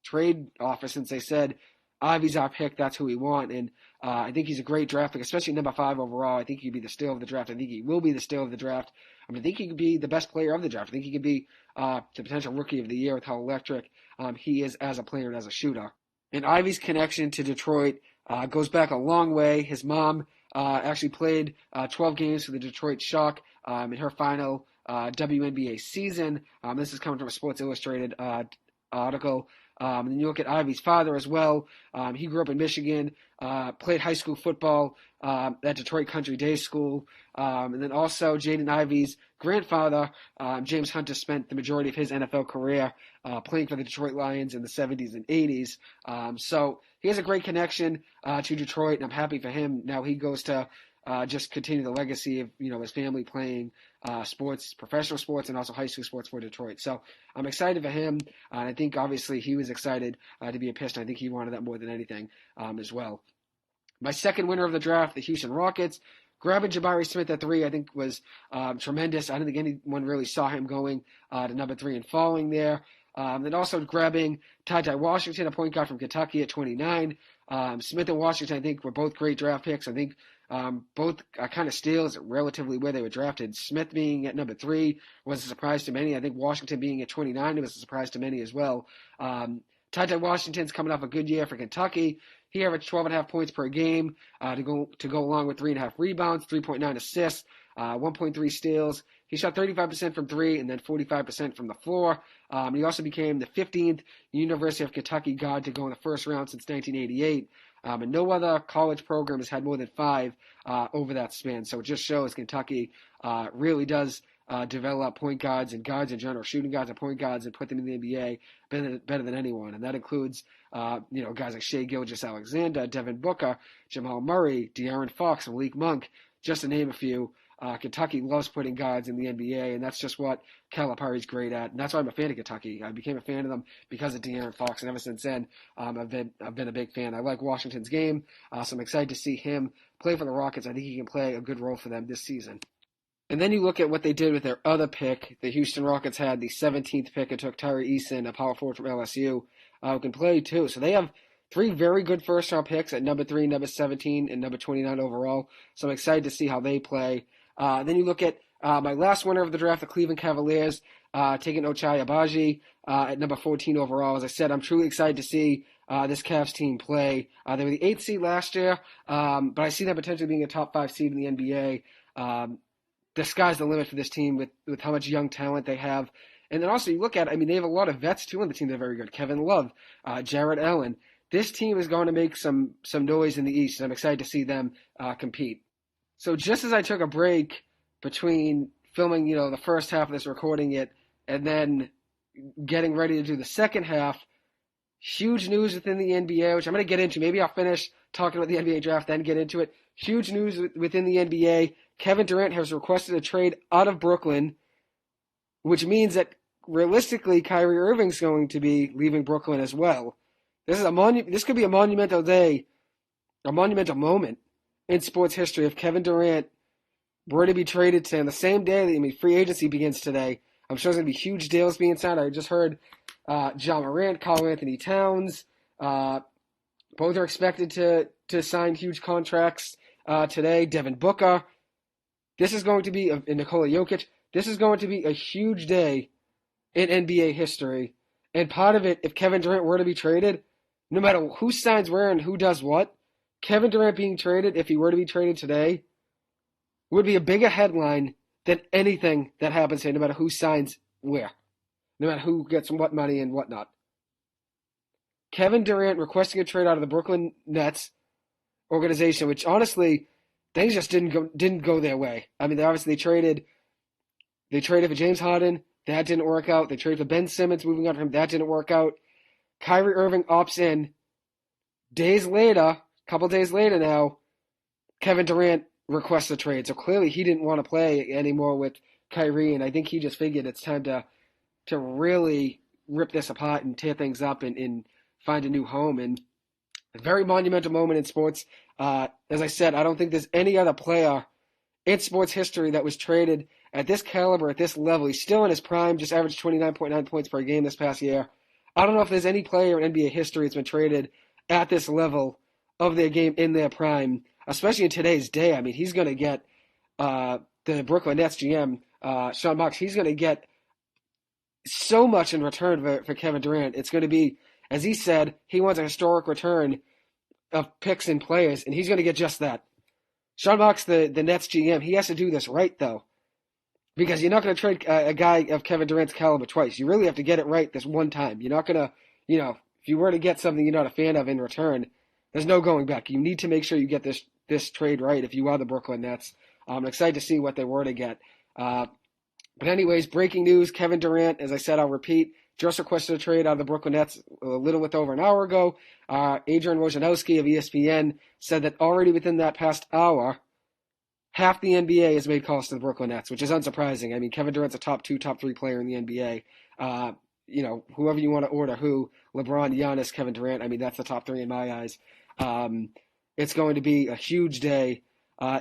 trade offer since they said, Ivey's our pick, that's who we want, and I think he's a great draft pick, especially number 5 overall. I think he'd be the steal of the draft. I think he will be the steal of the draft. I think he could be the best player of the draft. I think he could be the potential rookie of the year with how electric he is as a player and as a shooter. And Ivey's connection to Detroit goes back a long way. His mom actually played 12 games for the Detroit Shock in her final WNBA season. This is coming from a Sports Illustrated article. And then you look at Ivey's father as well. He grew up in Michigan, played high school football at Detroit Country Day School. And then also Jaden Ivey's grandfather, James Hunter, spent the majority of his NFL career playing for the Detroit Lions in the 70s and 80s. So he has a great connection to Detroit, and I'm happy for him. Now he goes to just continue the legacy of his family playing sports, professional sports, and also high school sports for Detroit. So I'm excited for him, and I think obviously he was excited to be a Piston. I think he wanted that more than anything as well. My second winner of the draft, the Houston Rockets, grabbing Jabari Smith at 3, I think was tremendous. I don't think anyone really saw him going to number 3 and falling there. Then also grabbing Ty Washington, a point guard from Kentucky at 29. Smith and Washington, I think, were both great draft picks. I think both are kind of steals relatively where they were drafted. Smith being at number 3 was a surprise to many. I think Washington being at 29 was a surprise to many as well. Ty Washington's coming off a good year for Kentucky. He averaged 12.5 points per game to go along with 3.5 rebounds, 3.9 assists, 1.3 steals. He shot 35% from 3 and then 45% from the floor. He also became the 15th University of Kentucky guard to go in the first round since 1988. And no other college program has had more than 5 over that span. So it just shows Kentucky really does develop point guards and guards in general, shooting guards and point guards, and put them in the NBA better than anyone. And that includes guys like Shai Gilgeous-Alexander, Devin Booker, Jamal Murray, De'Aaron Fox, Malik Monk, just to name a few. Kentucky loves putting guards in the NBA, and that's just what Calipari's great at. And that's why I'm a fan of Kentucky. I became a fan of them because of De'Aaron Fox, and ever since then, I've been a big fan. I like Washington's game, so I'm excited to see him play for the Rockets. I think he can play a good role for them this season. And then you look at what they did with their other pick. The Houston Rockets had the 17th pick and took Tyree Eason, a power forward from LSU, who can play too. So they have 3 very good first-round picks at number 3, number 17, and number 29 overall. So I'm excited to see how they play. Then you look at my last winner of the draft, the Cleveland Cavaliers, taking Ochai Agbaji at number 14 overall. As I said, I'm truly excited to see this Cavs team play. They were the 8th seed last year, but I see them potentially being a top 5 seed in the NBA. The sky's the limit for this team with how much young talent they have. And then also you look at, they have a lot of vets too on the team that are very good. Kevin Love, Jarrett Allen. This team is going to make some noise in the East, and I'm excited to see them compete. So just as I took a break between filming, the first half of this, recording it, and then getting ready to do the second half, huge news within the NBA, which I'm going to get into. Maybe I'll finish talking about the NBA draft, then get into it. Huge news within the NBA. Kevin Durant has requested a trade out of Brooklyn, which means that realistically Kyrie Irving's going to be leaving Brooklyn as well. This could be a monumental day, a monumental moment in sports history if Kevin Durant were to be traded to, on the same day free agency begins today. I'm sure there's going to be huge deals being signed. I just heard John Morant, Karl Anthony Towns, both are expected to sign huge contracts today. Devin Booker. This is going to be, and Nikola Jokic, this is going to be a huge day in NBA history. And part of it, if Kevin Durant were to be traded, no matter who signs where and who does what, Kevin Durant being traded, if he were to be traded today, would be a bigger headline than anything that happens here, no matter who signs where, no matter who gets what money and whatnot. Kevin Durant requesting a trade out of the Brooklyn Nets organization, which honestly, things just didn't go their way. They traded for James Harden. That didn't work out. They traded for Ben Simmons, moving on from him. That didn't work out. Kyrie Irving opts in. A couple days later now, Kevin Durant requests a trade. So clearly he didn't want to play anymore with Kyrie, and I think he just figured it's time to really rip this apart and tear things up and find a new home. And a very monumental moment in sports. As I said, I don't think there's any other player in sports history that was traded at this caliber, at this level. He's still in his prime, just averaged 29.9 points per game this past year. I don't know if there's any player in NBA history that's been traded at this level of their game in their prime, especially in today's day. He's going to get the Brooklyn Nets GM, Sean Marks, he's going to get so much in return for Kevin Durant. It's going to be, as he said, he wants a historic return of picks and players, and he's going to get just that. Sean Marks, the Nets GM, he has to do this right, though, because you're not going to trade a guy of Kevin Durant's caliber twice. You really have to get it right this one time. You're not going to, if you were to get something you're not a fan of in return, there's no going back. You need to make sure you get this trade right if you are the Brooklyn Nets. I'm excited to see what they were to get. But anyways, breaking news, Kevin Durant, as I said, I'll repeat, just requested a trade out of the Brooklyn Nets a little with over an hour ago. Adrian Wojnarowski of ESPN said that already within that past hour, half the NBA has made calls to the Brooklyn Nets, which is unsurprising. Kevin Durant's a top 2, top 3 player in the NBA. Whoever you want to order who, LeBron, Giannis, Kevin Durant, that's the top 3 in my eyes. It's going to be a huge day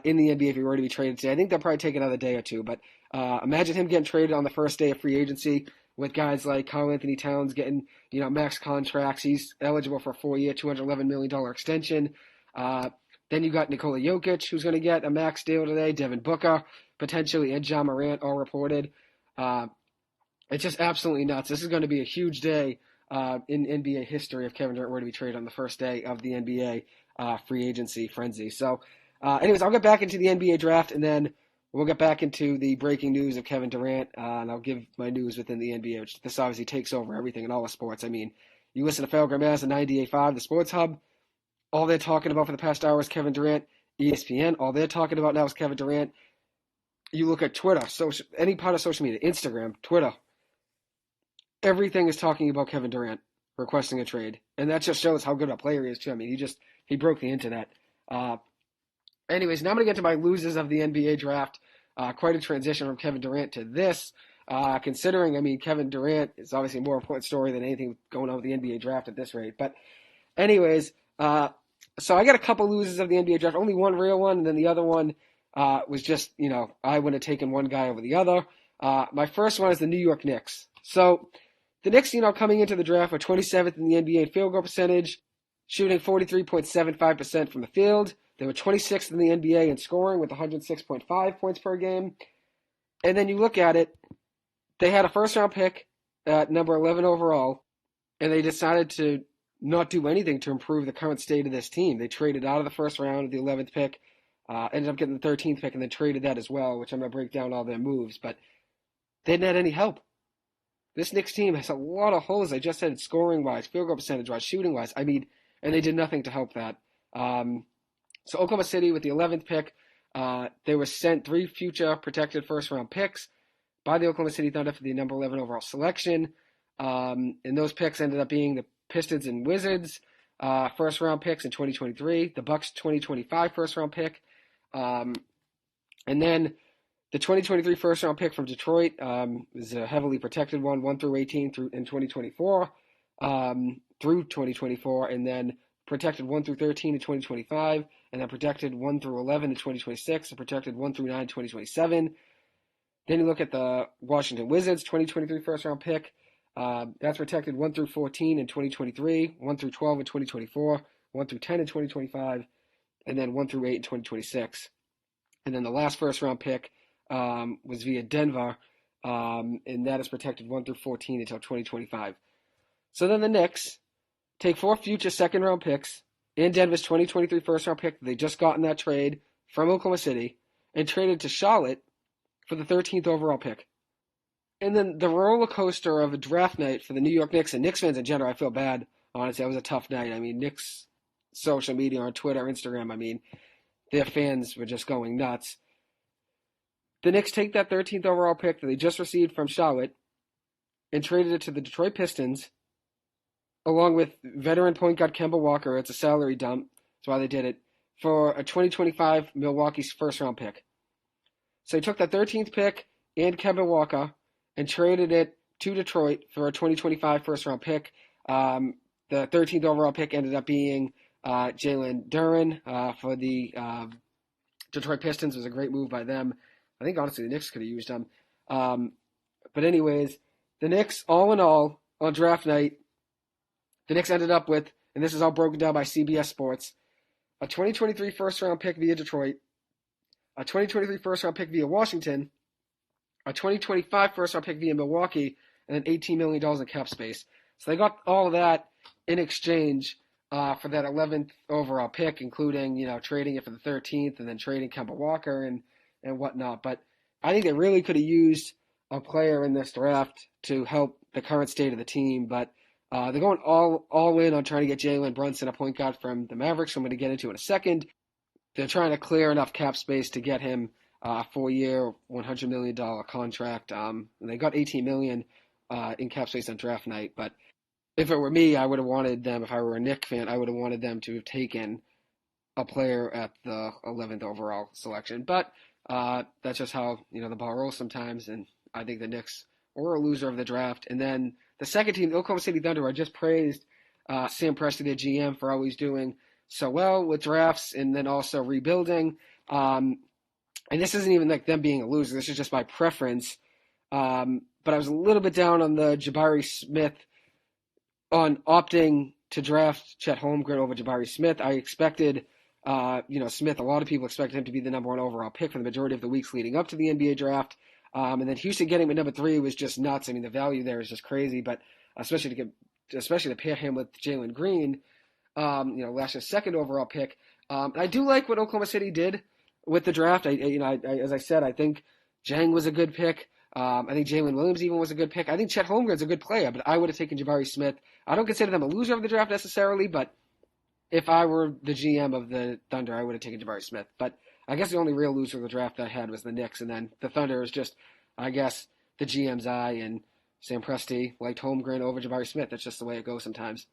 in the NBA if he were to be traded today. I think they'll probably take another day or two, but imagine him getting traded on the first day of free agency. with guys like Karl Anthony Towns getting, max contracts. He's eligible for a 4-year, $211 million extension. Then you got Nikola Jokic, who's going to get a max deal today. Devin Booker, potentially, and Ja Morant, all reported. It's just absolutely nuts. This is going to be a huge day in NBA history if Kevin Durant were to be traded on the first day of the NBA free agency frenzy. So, anyways, I'll get back into the NBA draft, and then we'll get back into the breaking news of Kevin Durant, and I'll give my news within the NBA, which this obviously takes over everything in all the sports. I mean, you listen to Felgram Maz and 98.5, the Sports Hub, all they're talking about for the past hour is Kevin Durant. ESPN, all they're talking about now is Kevin Durant. You look at Twitter, any part of social media, Instagram, Twitter, everything is talking about Kevin Durant requesting a trade. And that just shows how good a player he is, too. I mean, he broke the internet. Anyways, now I'm going to get to my losers of the NBA draft. Quite a transition from Kevin Durant to this. Considering, Kevin Durant is obviously a more important story than anything going on with the NBA draft at this rate. But anyways, so I got a couple losers of the NBA draft. Only one real one, and then the other one was just, I wouldn't have taken one guy over the other. My first one is the New York Knicks. So the Knicks, coming into the draft were 27th in the NBA in field goal percentage, shooting 43.75% from the field. They were 26th in the NBA in scoring with 106.5 points per game. And then you look at it, they had a first-round pick at number 11 overall, and they decided to not do anything to improve the current state of this team. They traded out of the first round of the 11th pick, ended up getting the 13th pick, and then traded that as well, which I'm going to break down all their moves. But they didn't have any help. This Knicks team has a lot of holes. I just said scoring-wise, field goal percentage-wise, shooting-wise. And they did nothing to help that. So Oklahoma City with the 11th pick, they were sent 3 future protected first-round picks by the Oklahoma City Thunder for the number 11 overall selection. And those picks ended up being the Pistons and Wizards first-round picks in 2023, the Bucks 2025 first-round pick, and then the 2023 first-round pick from Detroit is a heavily protected one, 1 through 18 in 2024, through 2024, and then protected 1 through 13 in 2025, and then protected 1 through 11 in 2026, and protected 1 through 9 in 2027. Then you look at the Washington Wizards 2023 first-round pick. That's protected 1 through 14 in 2023, 1 through 12 in 2024, 1 through 10 in 2025, and then 1 through 8 in 2026. And then the last first-round pick was via Denver, and that is protected 1 through 14 until 2025. So then the Knicks take 4 future second-round picks and Denver's 2023 first-round pick that they just got in that trade from Oklahoma City and traded to Charlotte for the 13th overall pick. And then the roller coaster of a draft night for the New York Knicks and Knicks fans in general, I feel bad, honestly. That was a tough night. Knicks social media on Twitter, Instagram, their fans were just going nuts. The Knicks take that 13th overall pick that they just received from Charlotte and traded it to the Detroit Pistons, along with veteran point guard Kemba Walker. It's a salary dump. That's why they did it, for a 2025 Milwaukee's first-round pick. So they took that 13th pick and Kemba Walker and traded it to Detroit for a 2025 first-round pick. The 13th overall pick ended up being Jalen Duren for the Detroit Pistons. It was a great move by them. I think, honestly, the Knicks could have used them. But anyways, the Knicks, all in all, on draft night, the Knicks ended up with, and this is all broken down by CBS Sports, a 2023 first-round pick via Detroit, a 2023 first-round pick via Washington, a 2025 first-round pick via Milwaukee, and then $18 million in cap space. So they got all of that in exchange for that 11th overall pick, including, trading it for the 13th and then trading Kemba Walker and whatnot. But I think they really could have used a player in this draft to help the current state of the team. But they're going all in on trying to get Jalen Brunson, a point guard from the Mavericks, I'm going to get into in a second. They're trying to clear enough cap space to get him a 4-year, $100 million contract. And they got $18 million in cap space on draft night. But if it were me, I would have wanted them, if I were a Knicks fan, I would have wanted them to have taken a player at the 11th overall selection. But that's just how, the ball rolls sometimes. And I think the Knicks were a loser of the draft. And then the second team, the Oklahoma City Thunder, I just praised Sam Presti, their GM, for always doing so well with drafts and then also rebuilding. And this isn't even like them being a loser. This is just my preference. But but I was a little bit down on the Jabari Smith on opting to draft Chet Holmgren over Jabari Smith. I expected, Smith, a lot of people expected him to be the number 1 overall pick for the majority of the weeks leading up to the NBA draft. And then Houston getting him at number 3 was just nuts. I mean, the value there is just crazy, but especially to pair him with Jalen Green, last year's 2nd overall pick. I do like what Oklahoma City did with the draft. As I said, I think Jang was a good pick. I think Jalen Williams even was a good pick. I think Chet Holmgren's a good player, but I would have taken Jabari Smith. I don't consider them a loser of the draft necessarily, but if I were the GM of the Thunder, I would have taken Jabari Smith. But I guess the only real loser of the draft I had was the Knicks, and then the Thunder is just, I guess, the GM's eye, and Sam Presti liked Holmgren over Jabari Smith. That's just the way it goes sometimes.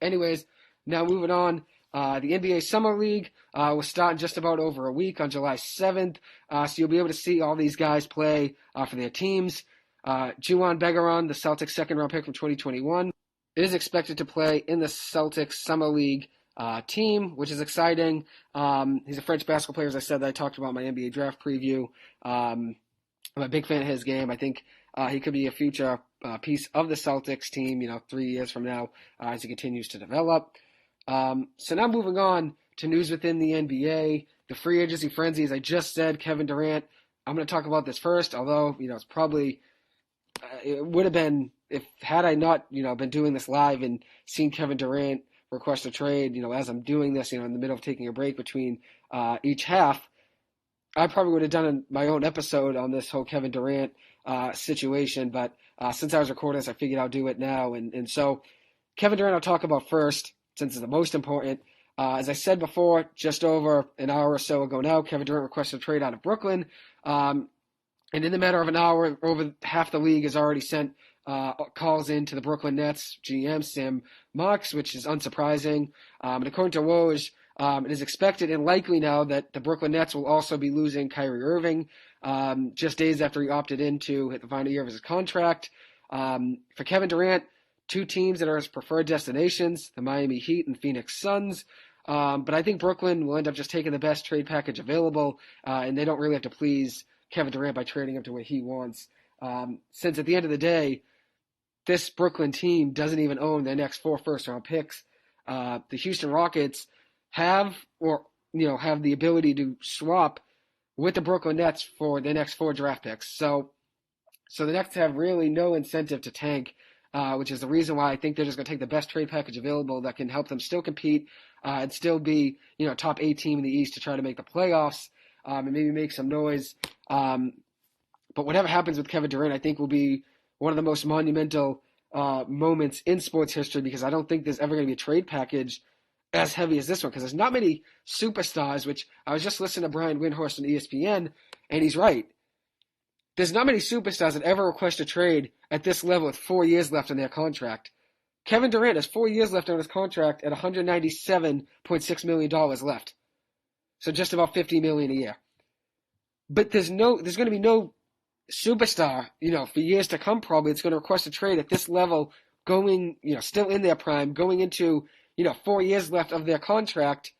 Anyways, now moving on. The NBA Summer League will start in just about over a week on July 7th, so you'll be able to see all these guys play for their teams. Juwan Begaron, the Celtics' 2nd-round pick from 2021, is expected to play in the Celtics Summer League team, which is exciting. He's a French basketball player, as I said, that I talked about in my NBA draft preview. I'm a big fan of his game. I think he could be a future piece of the Celtics team, 3 years from now, as he continues to develop. So now moving on to news within the NBA, the free agency frenzy, as I just said, Kevin Durant. I'm going to talk about this first, although, it's probably, it would have been, had I not, been doing this live and seen Kevin Durant request a trade, as I'm doing this, in the middle of taking a break between each half, I probably would have done my own episode on this whole Kevin Durant situation, but since I was recording this, I figured I'll do it now. And so Kevin Durant I'll talk about first, since it's the most important. As I said before, just over an hour or so ago now, Kevin Durant requested a trade out of Brooklyn. And in the matter of an hour, over half the league has already sent calls in to the Brooklyn Nets GM, Sam Marks, which is unsurprising. And according to Woj, it is expected and likely now that the Brooklyn Nets will also be losing Kyrie Irving just days after he opted in to hit the final year of his contract. For Kevin Durant, 2 teams that are his preferred destinations, the Miami Heat and Phoenix Suns. But I think Brooklyn will end up just taking the best trade package available, and they don't really have to please Kevin Durant by trading him to what he wants. Since at the end of the day, this Brooklyn team doesn't even own their next 4 first-round picks. The Houston Rockets have the ability to swap with the Brooklyn Nets for their next 4 draft picks. So the Nets have really no incentive to tank, which is the reason why I think they're just going to take the best trade package available that can help them still compete and still be, top 8 team in the East to try to make the playoffs and maybe make some noise. But whatever happens with Kevin Durant, I think will be one of the most monumental moments in sports history, because I don't think there's ever going to be a trade package as heavy as this one, because there's not many superstars, which I was just listening to Brian Windhorst on ESPN, and he's right. There's not many superstars that ever request a trade at this level with 4 years left on their contract. Kevin Durant has 4 years left on his contract at $197.6 million left. So just about $50 million a year. But there's going to be no superstar, for years to come probably, it's going to request a trade at this level, going, still in their prime, going into, 4 years left of their contract.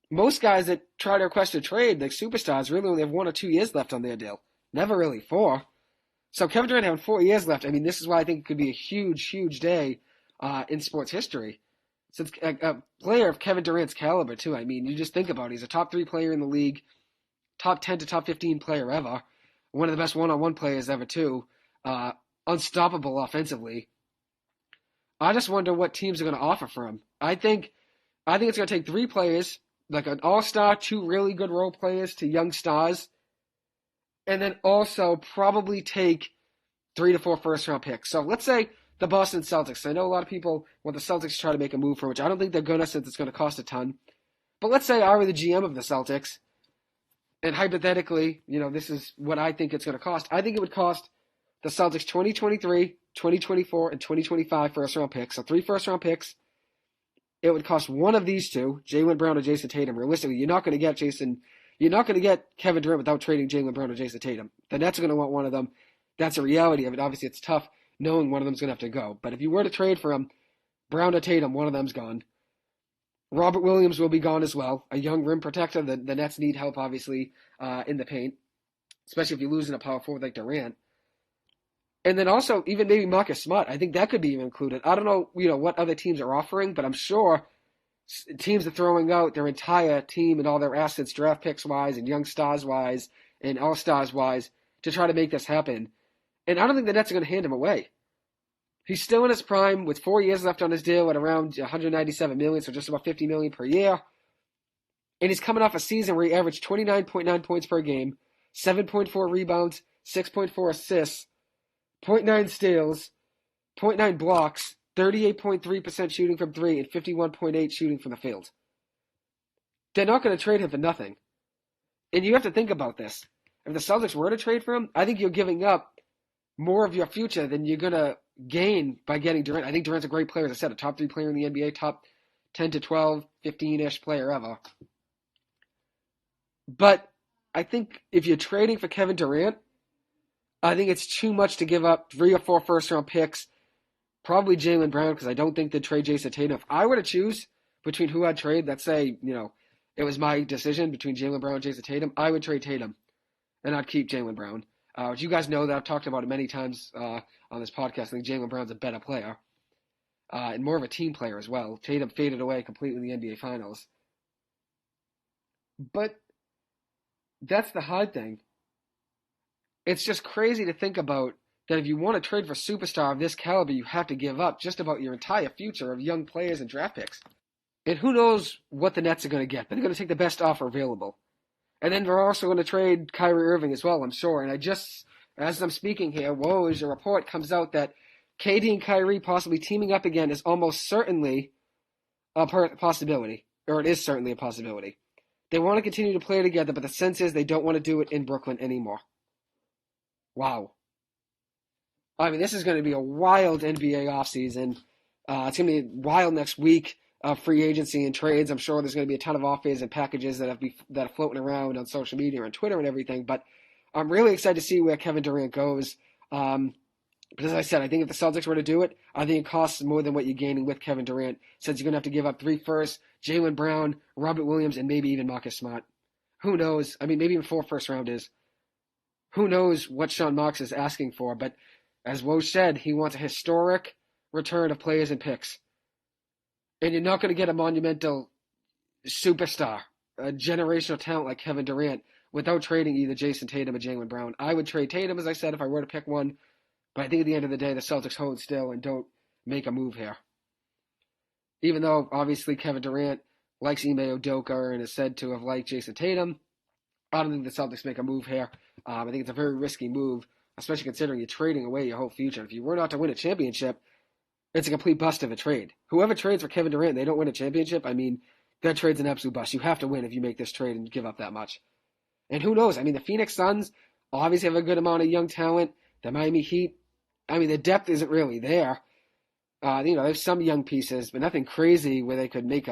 Most guys that try to request a trade, like superstars, really only have 1 or 2 years left on their deal. Never really 4. So Kevin Durant having 4 years left, I mean, this is why I think it could be a huge, huge day in sports history. Since a player of Kevin Durant's caliber, too. I mean, you just think about it. He's a top 3 player in the league, top 10 to top 15 player ever, one of the best one-on-one players ever, too, unstoppable offensively. I just wonder what teams are going to offer for him. I think it's going to take 3 players, like an all-star, 2 really good role players to young stars, and then also probably take 3 to 4 first-round picks. So let's say the Boston Celtics. I know a lot of people want the Celtics to try to make a move for, which I don't think they're going to, since it's going to cost a ton. But let's say I were the GM of the Celtics, and hypothetically, this is what I think it's going to cost. I think it would cost the Celtics 2023, 2024, and 2025 first-round picks. So 3 first-round picks. It would cost one of these 2, Jaylen Brown or Jason Tatum. Realistically, you're not going to get Kevin Durant without trading Jaylen Brown or Jason Tatum. The Nets are going to want one of them. That's a reality of it. Obviously, it's tough knowing one of them's going to have to go. But if you were to trade for him, Brown or Tatum, one of them's gone. Robert Williams will be gone as well. A young rim protector. The Nets need help, obviously, in the paint, especially if you're losing a power forward like Durant. And then also even maybe Marcus Smart. I think that could be even included. I don't know, what other teams are offering, but I'm sure teams are throwing out their entire team and all their assets, draft picks wise and young stars wise and all stars wise, to try to make this happen. And I don't think the Nets are going to hand him away. He's still in his prime with 4 years left on his deal at around $197 million, so just about $50 million per year. And he's coming off a season where he averaged 29.9 points per game, 7.4 rebounds, 6.4 assists, 0.9 steals, 0.9 blocks, 38.3% shooting from three, and 51.8% shooting from the field. They're not going to trade him for nothing. And you have to think about this. If the Celtics were to trade for him, I think you're giving up more of your future than you're going to gain by getting Durant. I think Durant's a great player, as I said, a top 3 player in the NBA, top 10 to 12, 15-ish player ever. But I think if you're trading for Kevin Durant, I think it's too much to give up 3 or 4 first-round picks, probably Jaylen Brown, because I don't think they'd trade Jason Tatum. If I were to choose between who I'd trade, let's say, it was my decision between Jaylen Brown and Jason Tatum, I would trade Tatum, and I'd keep Jaylen Brown. You guys know that I've talked about it many times on this podcast. I think Jaylen Brown's a better player and more of a team player as well. Tatum faded away completely in the NBA Finals. But that's the hard thing. It's just crazy to think about that if you want to trade for a superstar of this caliber, you have to give up just about your entire future of young players and draft picks. And who knows what the Nets are going to get, but they're going to take the best offer available. And then they're also going to trade Kyrie Irving as well, I'm sure. And as I'm speaking here, a report comes out that KD and Kyrie possibly teaming up again is almost certainly a possibility, or it is certainly a possibility. They want to continue to play together, but the sense is they don't want to do it in Brooklyn anymore. Wow. I mean, this is going to be a wild NBA offseason. It's going to be wild next week of free agency and trades. I'm sure there's going to be a ton of offers and packages that are floating around on social media and Twitter and everything. But I'm really excited to see where Kevin Durant goes. But as I said, I think if the Celtics were to do it, I think it costs more than what you're gaining with Kevin Durant, since you're going to have to give up 3 firsts, Jaylen Brown, Robert Williams, and maybe even Marcus Smart. Who knows? I mean, maybe even 4 first-rounders. Who knows what Sean Marks is asking for? But as Woj said, he wants a historic return of players and picks. And you're not going to get a monumental superstar, a generational talent like Kevin Durant, without trading either Jason Tatum or Jaylen Brown. I would trade Tatum, as I said, if I were to pick one. But I think at the end of the day, the Celtics hold still and don't make a move here. Even though, obviously, Kevin Durant likes Ime Udoka and is said to have liked Jason Tatum, I don't think the Celtics make a move here. I think it's a very risky move, especially considering you're trading away your whole future. If you were not to win a championship, it's a complete bust of a trade. Whoever trades for Kevin Durant and they don't win a championship, I mean, that trade's an absolute bust. You have to win if you make this trade and give up that much. And who knows? I mean, the Phoenix Suns obviously have a good amount of young talent. The Miami Heat, I mean, the depth isn't really there. There's some young pieces, but nothing crazy where they could make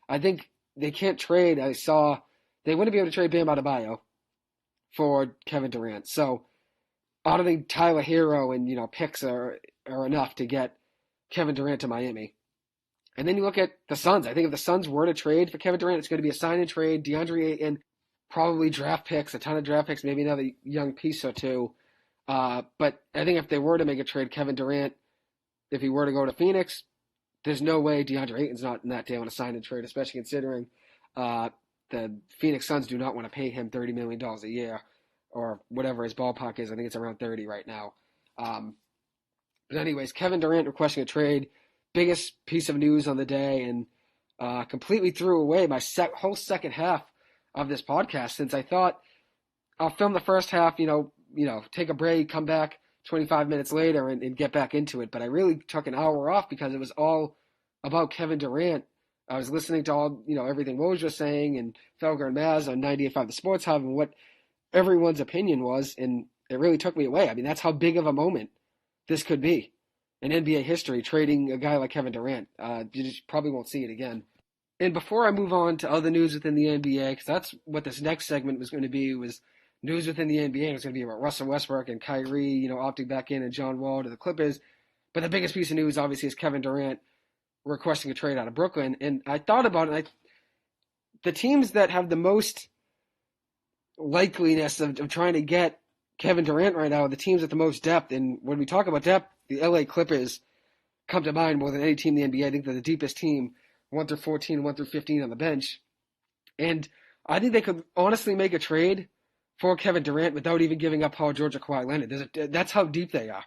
I think they can't trade. I saw they wouldn't be able to trade Bam Adebayo for Kevin Durant. So I don't think Tyler Hero and, picks are enough to get Kevin Durant to Miami. And then you look at the Suns. I think if the Suns were to trade for Kevin Durant, it's going to be a sign and trade. DeAndre Ayton, probably draft picks, a ton of draft picks, maybe another young piece or two. But I think if they were to make a trade, Kevin Durant, if he were to go to Phoenix, there's no way DeAndre Ayton's not in that deal on a sign and trade, especially considering the Phoenix Suns do not want to pay him $30 million a year or whatever his ballpark is. I think it's around 30 right now. But anyways, Kevin Durant requesting a trade, biggest piece of news on the day, and completely threw away my whole second half of this podcast, since I thought I'll film the first half, take a break, come back 25 minutes later and get back into it. But I really took an hour off because it was all about Kevin Durant. I was listening to all, everything Woj was saying and Felger and Maz on 98.5 The Sports Hub and what everyone's opinion was, and it really took me away. I mean, that's how big of a moment this could be in NBA history, trading a guy like Kevin Durant. You just probably won't see it again. And before I move on to other news within the NBA, because that's what this next segment was going to be, was news within the NBA. It was going to be about Russell Westbrook and Kyrie, opting back in, and John Wall to the Clippers. But the biggest piece of news, obviously, is Kevin Durant requesting a trade out of Brooklyn. And I thought about it. The teams that have the most likeliness of trying to get Kevin Durant right now, the teams with the most depth. And when we talk about depth, the LA Clippers come to mind more than any team in the NBA. I think they're the deepest team, 1 through 14, 1 through 15 on the bench. And I think they could honestly make a trade for Kevin Durant without even giving up Paul George or Kawhi Leonard. That's how deep they are.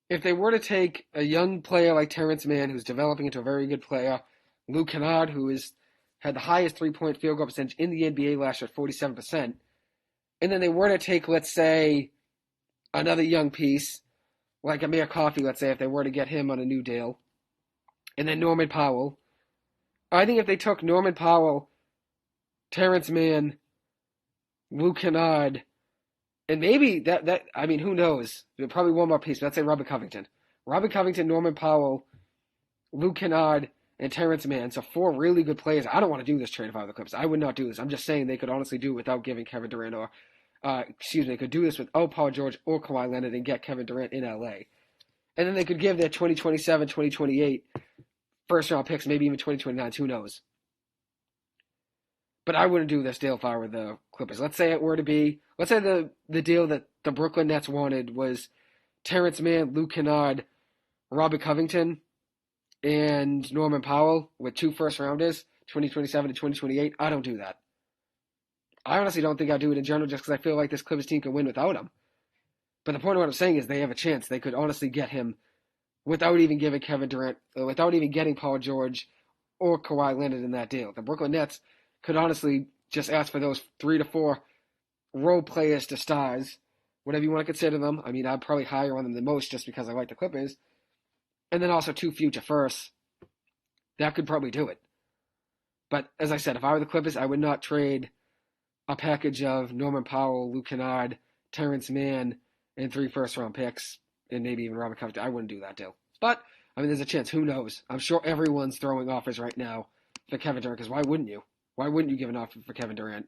If they were to take a young player like Terrence Mann, who's developing into a very good player, Luke Kennard, who had the highest three-point field goal percentage in the NBA last year at 47%, and then they were to take, let's say, another young piece, like Amir Coffey, let's say, if they were to get him on a new deal, and then Norman Powell, I think if they took Norman Powell, Terrence Mann, Luke Kennard, and maybe who knows? Probably one more piece, but let's say Robert Covington. Robert Covington, Norman Powell, Luke Kennard, and Terrence Mann. So 4 really good players. I don't want to do this trade if I were the Clippers. I would not do this. I'm just saying they could honestly do it without giving Kevin Durant they could do this without Paul George or Kawhi Leonard and get Kevin Durant in LA. And then they could give their 2027, 2028 first-round picks, maybe even 2029. Who knows? But I wouldn't do this deal if I were the Clippers. Let's say the deal that the Brooklyn Nets wanted was Terrence Mann, Luke Kennard, Robert Covington, and Norman Powell with 2 first-rounders, 2027 to 2028. I don't do that. I honestly don't think I'd do it in general just because I feel like this Clippers team can win without him. But the point of what I'm saying is they have a chance. They could honestly get him without even giving Kevin Durant, without even getting Paul George or Kawhi Leonard in that deal. The Brooklyn Nets could honestly just ask for those 3 to 4 role players to stars, whatever you want to consider them. I mean, I'd probably higher on them than most just because I like the Clippers. And then also 2 future firsts. That could probably do it. But as I said, if I were the Clippers, I would not trade a package of Norman Powell, Luke Kennard, Terrence Mann, and 3 first-round picks, and maybe even Robert Covington. I wouldn't do that deal. But, I mean, there's a chance. Who knows? I'm sure everyone's throwing offers right now for Kevin Durant, because why wouldn't you? Why wouldn't you give an offer for Kevin Durant?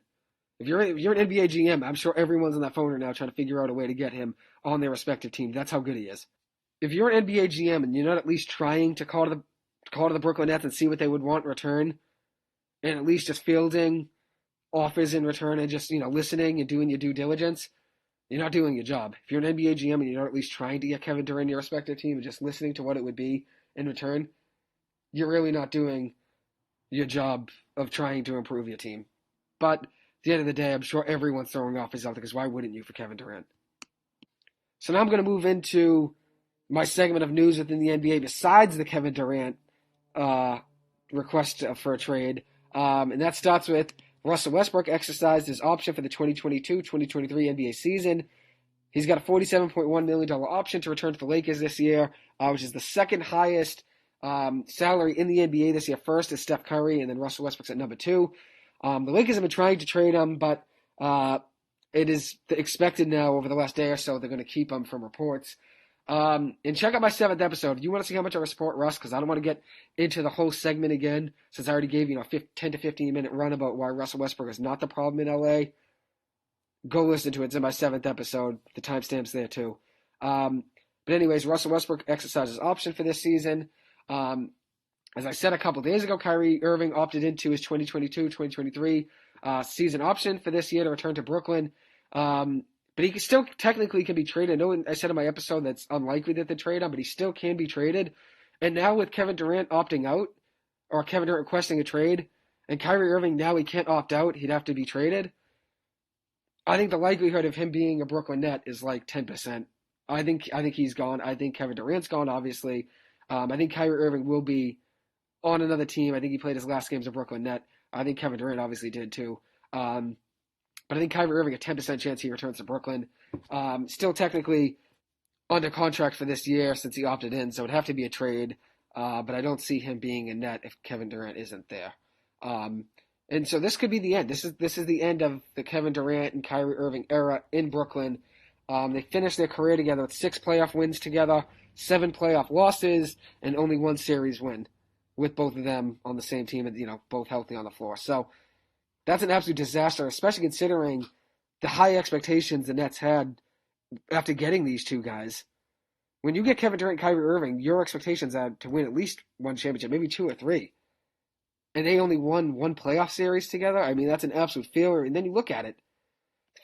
If you're an NBA GM, I'm sure everyone's on that phone right now trying to figure out a way to get him on their respective team. That's how good he is. If you're an NBA GM and you're not at least trying to call to the Brooklyn Nets and see what they would want in return, and at least just fielding offers in return and just, listening and doing your due diligence, you're not doing your job. If you're an NBA GM and you're not at least trying to get Kevin Durant in your respective team and just listening to what it would be in return, you're really not doing your job of trying to improve your team. But at the end of the day, I'm sure everyone's throwing offers out there because why wouldn't you for Kevin Durant? So now I'm going to move into my segment of news within the NBA besides the Kevin Durant request for a trade. And that starts with Russell Westbrook exercised his option for the 2022-2023 NBA season. He's got a $47.1 million option to return to the Lakers this year, which is the second highest salary in the NBA this year. First is Steph Curry, and then Russell Westbrook's at number 2. The Lakers have been trying to trade him, but it is expected now over the last day or so they're going to keep him from reports. And check out my 7th episode. If you want to see how much I support Russ, because I don't want to get into the whole segment again, since I already gave you a 10 to 15 minute run about why Russell Westbrook is not the problem in LA. Go listen to it. It's in my 7th episode. The timestamp's there too. But anyways, Russell Westbrook exercised his option for this season. As I said a couple days ago, Kyrie Irving opted into his 2022-2023 season option for this year to return to Brooklyn. But he still technically can be traded. I know I said in my episode that's unlikely that they trade him, but he still can be traded. And now with Kevin Durant opting out, or Kevin Durant requesting a trade, and Kyrie Irving now he can't opt out, he'd have to be traded. I think the likelihood of him being a Brooklyn Net is like 10%. I think he's gone. I think Kevin Durant's gone, obviously. I think Kyrie Irving will be on another team. I think he played his last game as a Brooklyn Net. I think Kevin Durant obviously did too. But I think Kyrie Irving, a 10% chance he returns to Brooklyn. Still technically under contract for this year since he opted in, so it'd have to be a trade. But I don't see him being a net if Kevin Durant isn't there. And so this could be the end. This is the end of the Kevin Durant and Kyrie Irving era in Brooklyn. They finished their career together with 6 playoff wins together, 7 playoff losses, and only 1 series win with both of them on the same team and, both healthy on the floor. So that's an absolute disaster, especially considering the high expectations the Nets had after getting these 2 guys. When you get Kevin Durant and Kyrie Irving, your expectations are to win at least 1 championship, maybe 2 or 3. And they only won 1 playoff series together? I mean, that's an absolute failure. And then you look at it.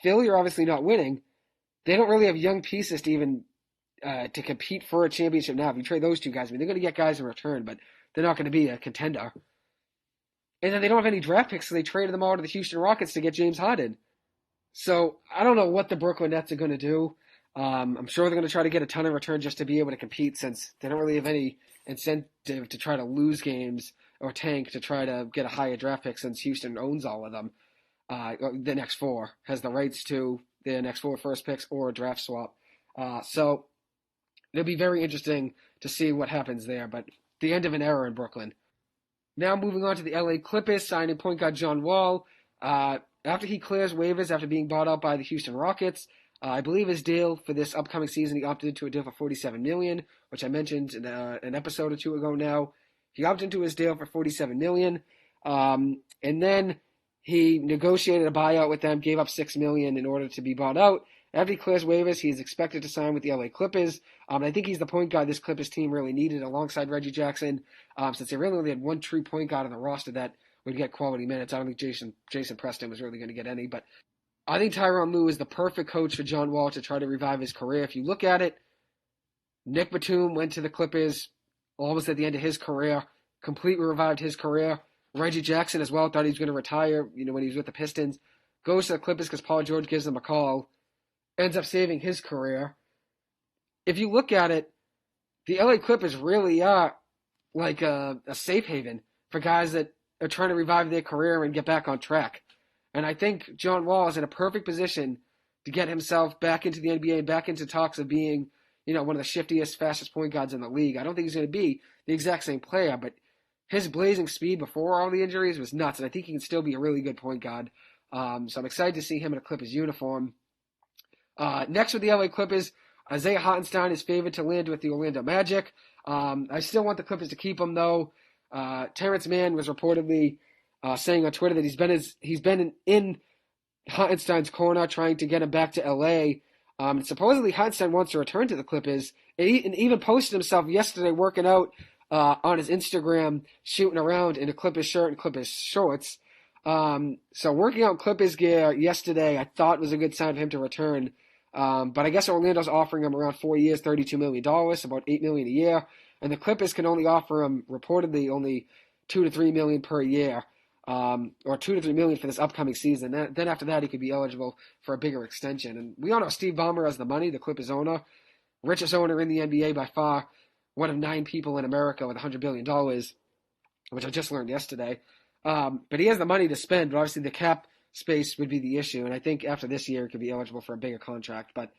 Failure, obviously not winning, they don't really have young pieces to even to compete for a championship now. If you trade those two guys, I mean, they're going to get guys in return, but they're not going to be a contender. And then they don't have any draft picks, so they traded them all to the Houston Rockets to get James Harden. So I don't know what the Brooklyn Nets are going to do. I'm sure they're going to try to get a ton in return just to be able to compete, since they don't really have any incentive to try to lose games or tank to try to get a higher draft pick, since Houston owns all of them. The next four has the rights to their next four first picks or a draft swap. So it'll be very interesting to see what happens there. But the end of an era in Brooklyn. Now moving on to the LA Clippers, signing point guard John Wall. After he clears waivers after being bought out by the Houston Rockets, I believe his deal for this upcoming season, he opted into a deal for $47 million, which I mentioned in an episode or two ago now. He opted into his deal for $47 million, and then he negotiated a buyout with them, gave up $6 million in order to be bought out. After he clears waivers, he is expected to sign with the LA Clippers. I think he's the point guard this Clippers team really needed alongside Reggie Jackson, since they really only had one true point guard on the roster that would get quality minutes. I don't think Jason Preston was really going to get any, but I think Tyronn Lue is the perfect coach for John Wall to try to revive his career. If you look at it, Nick Batum went to the Clippers almost at the end of his career, completely revived his career. Reggie Jackson as well thought he was going to retire, when he was with the Pistons. Goes to the Clippers because Paul George gives him a call. Ends up saving his career. If you look at it, the LA Clippers really are like a safe haven for guys that are trying to revive their career and get back on track. And I think John Wall is in a perfect position to get himself back into the NBA and back into talks of being, one of the shiftiest, fastest point guards in the league. I don't think he's going to be the exact same player, but his blazing speed before all the injuries was nuts, and I think he can still be a really good point guard. So I'm excited to see him in a Clippers uniform. Next with the LA Clippers, Isaiah Hartenstein is favored to land with the Orlando Magic. I still want the Clippers to keep him, though. Terrence Mann was reportedly saying on Twitter that he's been in Hartenstein's corner trying to get him back to LA. And supposedly Hartenstein wants to return to the Clippers, and even posted himself yesterday working out on his Instagram, shooting around in a Clippers shirt and Clippers shorts. So working out Clippers gear yesterday, I thought was a good sign for him to return. But I guess Orlando's offering him around 4 years, $32 million, about $8 million a year. And the Clippers can only offer him, reportedly, only $2 to $3 million per year, or $2 to $3 million for this upcoming season. Then after that, he could be eligible for a bigger extension. And we all know Steve Ballmer has the money, the Clippers owner, richest owner in the NBA by far, one of 9 people in America with $100 billion, which I just learned yesterday. But he has the money to spend, but obviously the cap space would be the issue. And I think after this year, he could be eligible for a bigger contract. But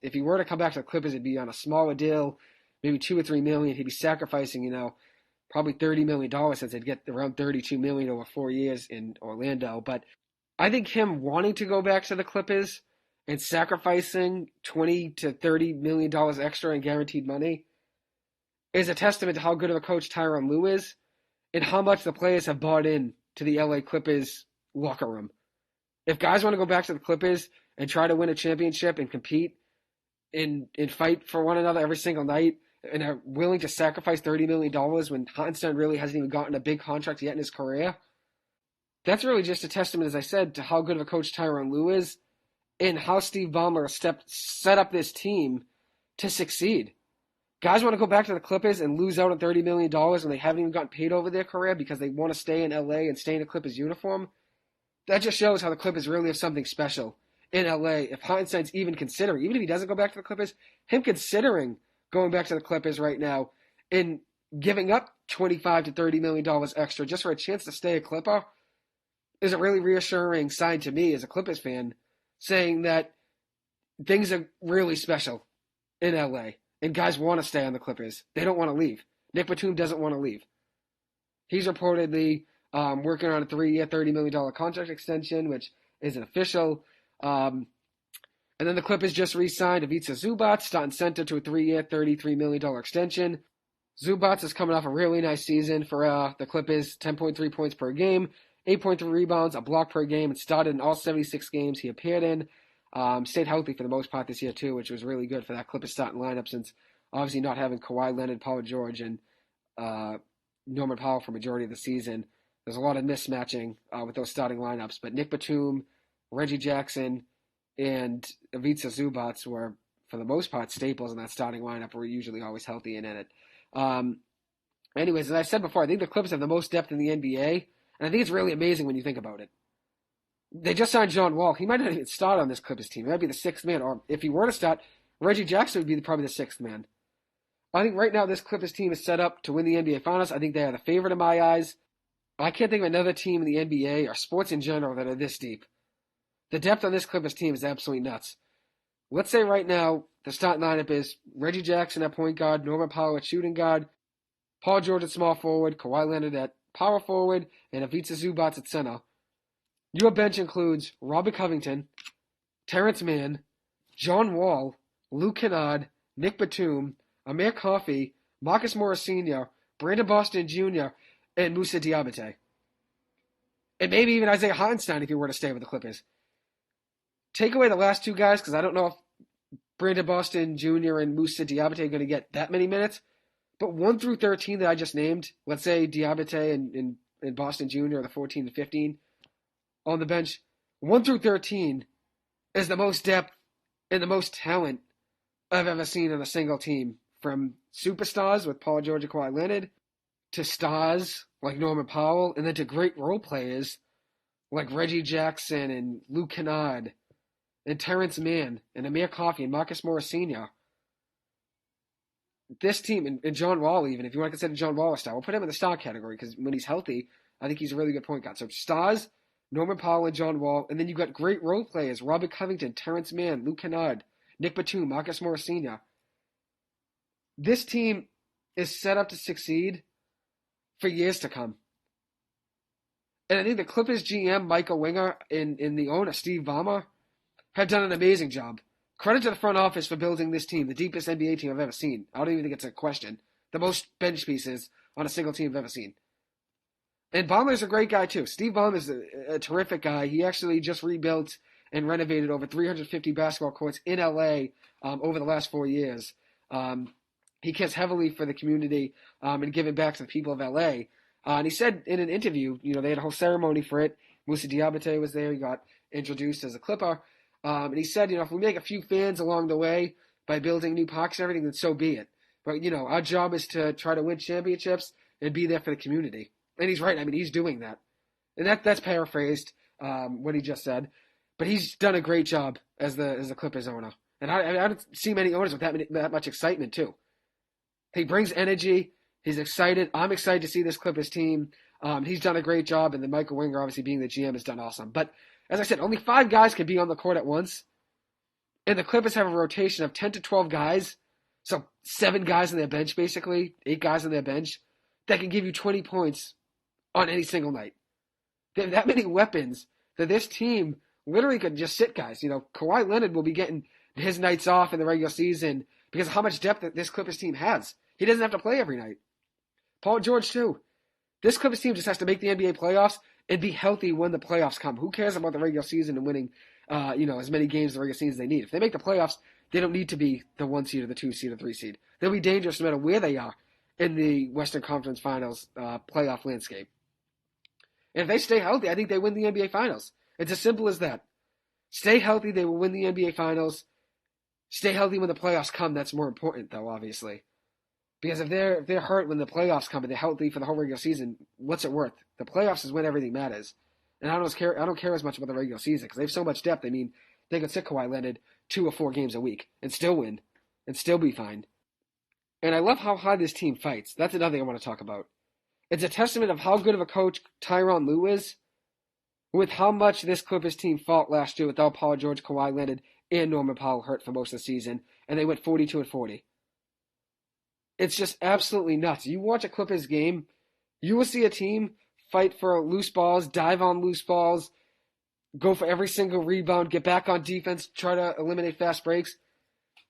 if he were to come back to the Clippers, it'd be on a smaller deal, maybe $2 or $3 million. He'd be sacrificing, probably $30 million, since they'd get around $32 million over 4 years in Orlando. But I think him wanting to go back to the Clippers and sacrificing $20 to $30 million extra in guaranteed money is a testament to how good of a coach Tyronn Lue is and how much the players have bought in to the LA Clippers locker room. If guys want to go back to the Clippers and try to win a championship and compete and fight for one another every single night and are willing to sacrifice $30 million when Hartenstein really hasn't even gotten a big contract yet in his career, that's really just a testament, as I said, to how good of a coach Tyronn Lue is and how Steve Ballmer set up this team to succeed. Guys want to go back to the Clippers and lose out on $30 million when they haven't even gotten paid over their career because they want to stay in LA and stay in a Clippers uniform. That just shows how the Clippers really have something special in LA. If Hartenstein's even considering, even if he doesn't go back to the Clippers, him considering going back to the Clippers right now and giving up $25 to $30 million extra just for a chance to stay a Clipper is a really reassuring sign to me as a Clippers fan, saying that things are really special in LA. And guys want to stay on the Clippers. They don't want to leave. Nick Batum doesn't want to leave. He's reportedly working on a 3-year, $30 million contract extension, which isn't official. And then the Clippers just re-signed Ivica Zubac, starting center, to a 3-year, $33 million extension. Zubac is coming off a really nice season for the Clippers, 10.3 points per game, 8.3 rebounds, a block per game, and started in all 76 games he appeared in. Stayed healthy for the most part this year, too, which was really good for that Clippers starting lineup, since obviously not having Kawhi Leonard, Paul George, and Norman Powell for majority of the season. There's a lot of mismatching with those starting lineups. But Nick Batum, Reggie Jackson, and Ivica Zubats were, for the most part, staples in that starting lineup. Were usually always healthy and in it. Anyways, as I said before, I think the Clippers have the most depth in the NBA, and I think it's really amazing when you think about it. They just signed John Wall. He might not even start on this Clippers team. He might be the sixth man, or if he were to start, Reggie Jackson would be probably the sixth man. I think right now this Clippers team is set up to win the NBA Finals. I think they are the favorite in my eyes. I can't think of another team in the NBA or sports in general that are this deep. The depth on this Clippers team is absolutely nuts. Let's say right now the starting lineup is Reggie Jackson at point guard, Norman Powell at shooting guard, Paul George at small forward, Kawhi Leonard at power forward, and Ivica Zubats at center. Your bench includes Robert Covington, Terrence Mann, John Wall, Luke Kennard, Nick Batum, Amir Coffey, Marcus Morris Sr., Brandon Boston Jr., and Moussa Diabate. And maybe even Isaiah Hartenstein if he were to stay with the Clippers. Take away the last two guys, because I don't know if Brandon Boston Jr. and Moussa Diabate are going to get that many minutes. But 1 through 13 that I just named, let's say Diabate and Boston Jr. are the 14 to 15 on the bench. 1 through 13 is the most depth and the most talent I've ever seen on a single team. From superstars with Paul George and Kawhi Leonard, to stars like Norman Powell, and then to great role players like Reggie Jackson and Luke Kennard and Terrence Mann and Amir Coffey and Marcus Morris Sr. This team, and John Wall even, if you want to consider John Wall a star, we'll put him in the star category because when he's healthy, I think he's a really good point guard. So stars, Norman Powell and John Wall, and then you've got great role players, Robert Covington, Terrence Mann, Luke Kennard, Nick Batum, Marcus Morris Sr. This team is set up to succeed for years to come. And I think the Clippers GM, Michael Winger, and the owner, Steve Ballmer, have done an amazing job. Credit to the front office for building this team, the deepest NBA team I've ever seen. I don't even think it's a question. The most bench pieces on a single team I've ever seen. And Ballmer's a great guy, too. Steve Ballmer's a terrific guy. He actually just rebuilt and renovated over 350 basketball courts in LA over the last 4 years. He cares heavily for the community and giving back to the people of LA. And he said in an interview, they had a whole ceremony for it. Moussa Diabate was there. He got introduced as a Clipper. And he said, if we make a few fans along the way by building new parks and everything, then so be it. But, our job is to try to win championships and be there for the community. And he's right. I mean, he's doing that. And that's paraphrased what he just said. But he's done a great job as the Clippers owner. And I don't see many owners with that much excitement, too. He brings energy. He's excited. I'm excited to see this Clippers team. He's done a great job, and then Michael Winger, obviously being the GM, has done awesome. But as I said, only 5 guys can be on the court at once, and the Clippers have a rotation of 10 to 12 guys, so 7 guys on their bench, basically, 8 guys on their bench, that can give you 20 points on any single night. They have that many weapons that this team literally could just sit guys. Kawhi Leonard will be getting his nights off in the regular season because of how much depth that this Clippers team has. He doesn't have to play every night. Paul George, too. This Clippers team just has to make the NBA playoffs and be healthy when the playoffs come. Who cares about the regular season and winning, as many games in the regular season as they need? If they make the playoffs, they don't need to be the 1 seed or the 2 seed or 3 seed. They'll be dangerous no matter where they are in the Western Conference Finals playoff landscape. And if they stay healthy, I think they win the NBA Finals. It's as simple as that. Stay healthy, they will win the NBA Finals. Stay healthy when the playoffs come. That's more important, though, obviously. Because if they're hurt when the playoffs come and they're healthy for the whole regular season, what's it worth? The playoffs is when everything matters. And I don't care as much about the regular season because they have so much depth. I mean, they could sit Kawhi Leonard 2 or 4 games a week and still win and still be fine. And I love how hard this team fights. That's another thing I want to talk about. It's a testament of how good of a coach Tyronn Lue is with how much this Clippers team fought last year without Paul George, Kawhi Leonard, and Norman Powell hurt for most of the season, and they went 42-40. It's just absolutely nuts. You watch a Clippers game, you will see a team fight for loose balls, dive on loose balls, go for every single rebound, get back on defense, try to eliminate fast breaks.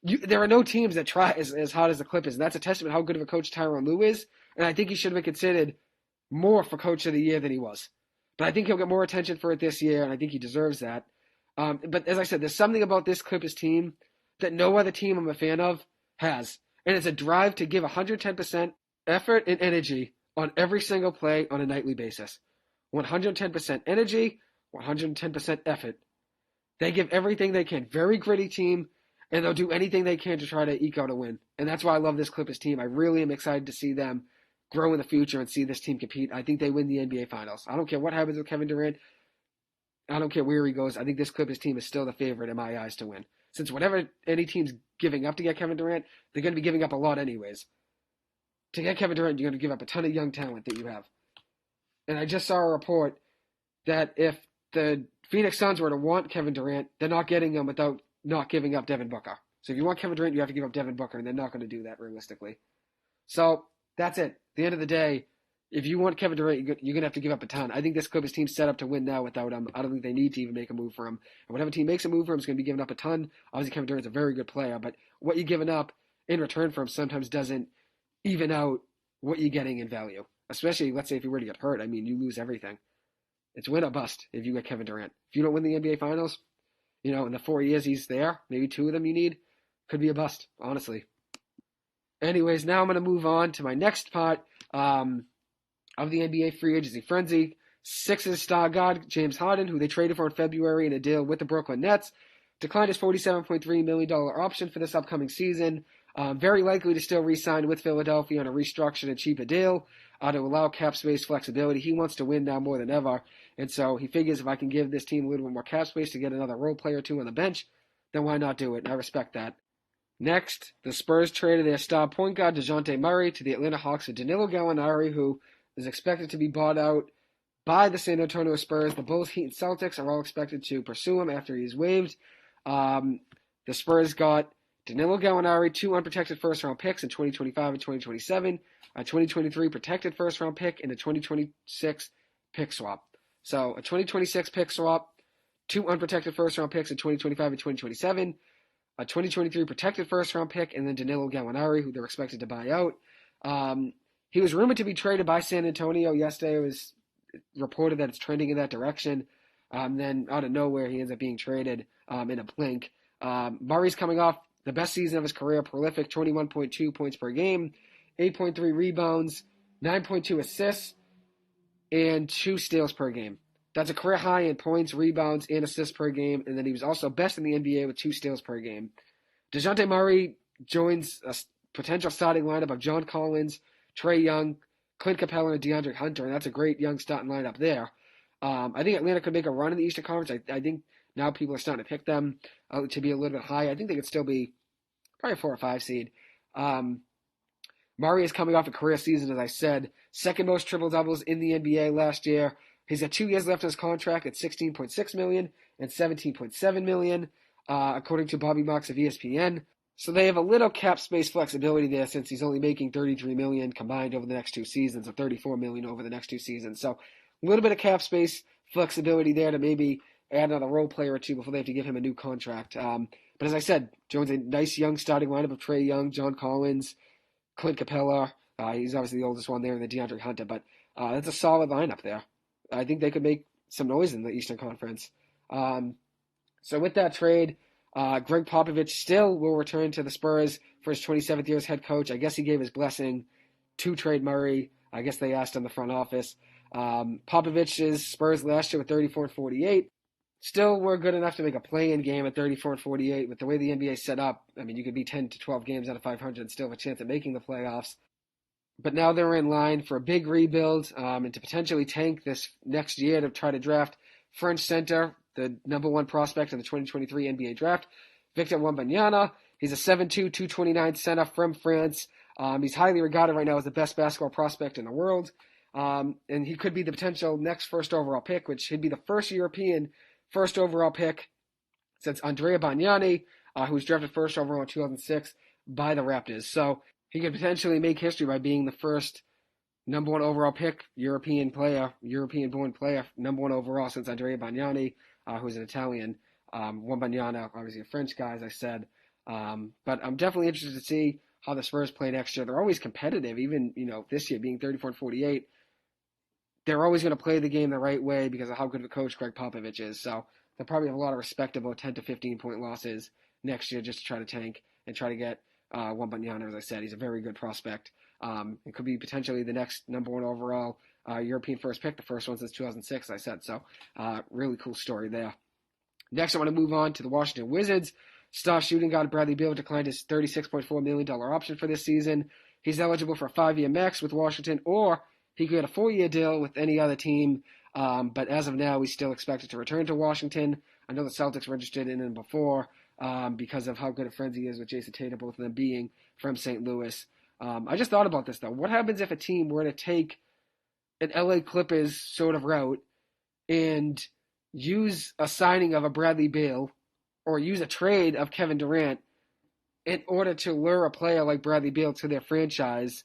There are no teams that try as hard as the Clippers, and that's a testament how good of a coach Tyronn Lue is, and I think he should have been considered more for Coach of the Year than he was. But I think he'll get more attention for it this year, and I think he deserves that. But as I said, there's something about this Clippers team that no other team I'm a fan of has. And it's a drive to give 110% effort and energy on every single play on a nightly basis. 110% energy, 110% effort. They give everything they can. Very gritty team, and they'll do anything they can to try to eke out a win. And that's why I love this Clippers team. I really am excited to see them grow in the future and see this team compete. I think they win the NBA Finals. I don't care what happens with Kevin Durant. I don't care where he goes. I think this Clippers team is still the favorite in my eyes to win. Since whatever any team's giving up to get Kevin Durant, they're going to be giving up a lot anyways. To get Kevin Durant, you're going to give up a ton of young talent that you have. And I just saw a report that if the Phoenix Suns were to want Kevin Durant, they're not getting him without not giving up Devin Booker. So if you want Kevin Durant, you have to give up Devin Booker, and they're not going to do that realistically. So that's it. At the end of the day, if you want Kevin Durant, you're going to have to give up a ton. I think this Clippers team's set up to win now without him. I don't think they need to even make a move for him. And whatever team makes a move for him is going to be giving up a ton. Obviously, Kevin Durant's a very good player, but what you're giving up in return for him sometimes doesn't even out what you're getting in value. Especially, let's say, if you were to get hurt. I mean, you lose everything. It's win or bust if you get Kevin Durant. If you don't win the NBA Finals, in the 4 years he's there, maybe 2 of them you need, could be a bust, honestly. Anyways, now I'm going to move on to my next part of the NBA free agency frenzy. Sixers star guard James Harden, who they traded for in February in a deal with the Brooklyn Nets, declined his $47.3 million option for this upcoming season. Very likely to still re-sign with Philadelphia on a restructured and cheaper deal to allow cap space flexibility. He wants to win now more than ever, and so he figures if I can give this team a little bit more cap space to get another role player or two on the bench, then why not do it? And I respect that. Next, the Spurs traded their star point guard DeJounte Murray to the Atlanta Hawks for Danilo Gallinari, who is expected to be bought out by the San Antonio Spurs. The Bulls, Heat, and Celtics are all expected to pursue him after he's waived. The Spurs got Danilo Gallinari, 2 unprotected first-round picks in 2025 and 2027, a 2023 protected first-round pick, and a 2026 pick swap. So a 2026 pick swap, 2 unprotected first-round picks in 2025 and 2027, a 2023 protected first-round pick, and then Danilo Gallinari, who they're expected to buy out. He was rumored to be traded by San Antonio yesterday. It was reported that it's trending in that direction. Then out of nowhere, he ends up being traded in a blink. Murray's coming off the best season of his career, prolific 21.2 points per game, 8.3 rebounds, 9.2 assists, and 2 steals per game. That's a career high in points, rebounds, and assists per game, and then he was also best in the NBA with 2 steals per game. DeJounte Murray joins a potential starting lineup of John Collins, Trae Young, Clint Capella, and DeAndre Hunter, and that's a great young starting lineup there. I think Atlanta could make a run in the Eastern Conference. I think now people are starting to pick them to be a little bit high. I think they could still be probably a 4 or 5 seed. Murray is coming off a career season, as I said, second most triple-doubles in the NBA last year. He's got 2 years left on his contract at $16.6 million and $17.7 million, according to Bobby Marks of ESPN. So they have a little cap space flexibility there since he's only making $33 million combined over the next 2 seasons, or $34 million over the next 2 seasons. So a little bit of cap space flexibility there to maybe add another role player or 2 before they have to give him a new contract. But as I said, joins a nice young starting lineup of Trae Young, John Collins, Clint Capella. He's obviously the oldest one there, and the DeAndre Hunter. But that's a solid lineup there. I think they could make some noise in the Eastern Conference. So with that trade, Greg Popovich still will return to the Spurs for his 27th year as head coach. I guess he gave his blessing to trade Murray. I guess they asked him the front office. Popovich's Spurs last year were 34-48. Still were good enough to make a play-in game at 34-48. With the way the NBA is set up, I mean, you could be 10 to 12 games out of 500 and still have a chance at making the playoffs. But now they're in line for a big rebuild and to potentially tank this next year to try to draft French center, the number 1 prospect in the 2023 NBA draft, Victor Wembanyama. He's a 7'2", 229 center from France. He's highly regarded right now as the best basketball prospect in the world. And he could be the potential next first overall pick, which should be the first European first overall pick since Andrea Bargnani, who was drafted first overall in 2006 by the Raptors. So he could potentially make history by being the first number 1 overall pick, European-born player, number 1 overall since Andrea Bargnani, who's an Italian. Wembanyama, obviously a French guy, as I said. But I'm definitely interested to see how the Spurs play next year. They're always competitive, even this year being 34-48. They're always going to play the game the right way because of how good of a coach Greg Popovich is. So they'll probably have a lot of respectable 10 to 15-point losses next year just to try to tank and try to get Wembanyama. As I said, he's a very good prospect. It could be potentially the next number 1 overall European first pick, the first one since 2006, as I said. So really cool story there. Next, I want to move on to the Washington Wizards. Star shooting guard Bradley Beal declined his $36.4 million option for this season. He's eligible for a 5-year max with Washington, or he could get a 4-year deal with any other team. But as of now, he's still expected to return to Washington. I know the Celtics were interested in him before because of how good of friends he is with Jason Tatum, both of them being from St. Louis. I just thought about this, though. What happens if a team were to take an LA Clippers sort of route and use a signing of a Bradley Beal or use a trade of Kevin Durant in order to lure a player like Bradley Beal to their franchise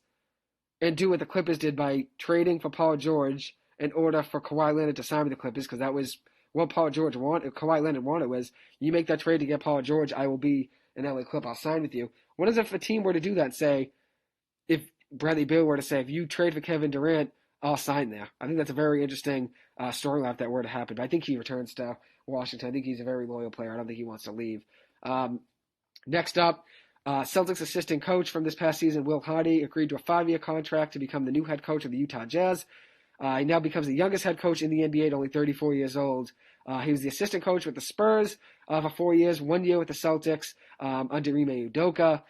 and do what the Clippers did by trading for Paul George in order for Kawhi Leonard to sign with the Clippers, because that was what Kawhi Leonard wanted was, you make that trade to get Paul George, I will be an LA Clip, I'll sign with you. What if a team were to do that and say, if Bradley Beal were to say, if you trade for Kevin Durant, I'll sign there. I think that's a very interesting storyline if that were to happen. But I think he returns to Washington. I think he's a very loyal player. I don't think he wants to leave. Next up, Celtics assistant coach from this past season, Will Hardy, agreed to a 5-year contract to become the new head coach of the Utah Jazz. He now becomes the youngest head coach in the NBA at only 34 years old. He was the assistant coach with the Spurs for 4 years, 1 year with the Celtics under Ime Udoka,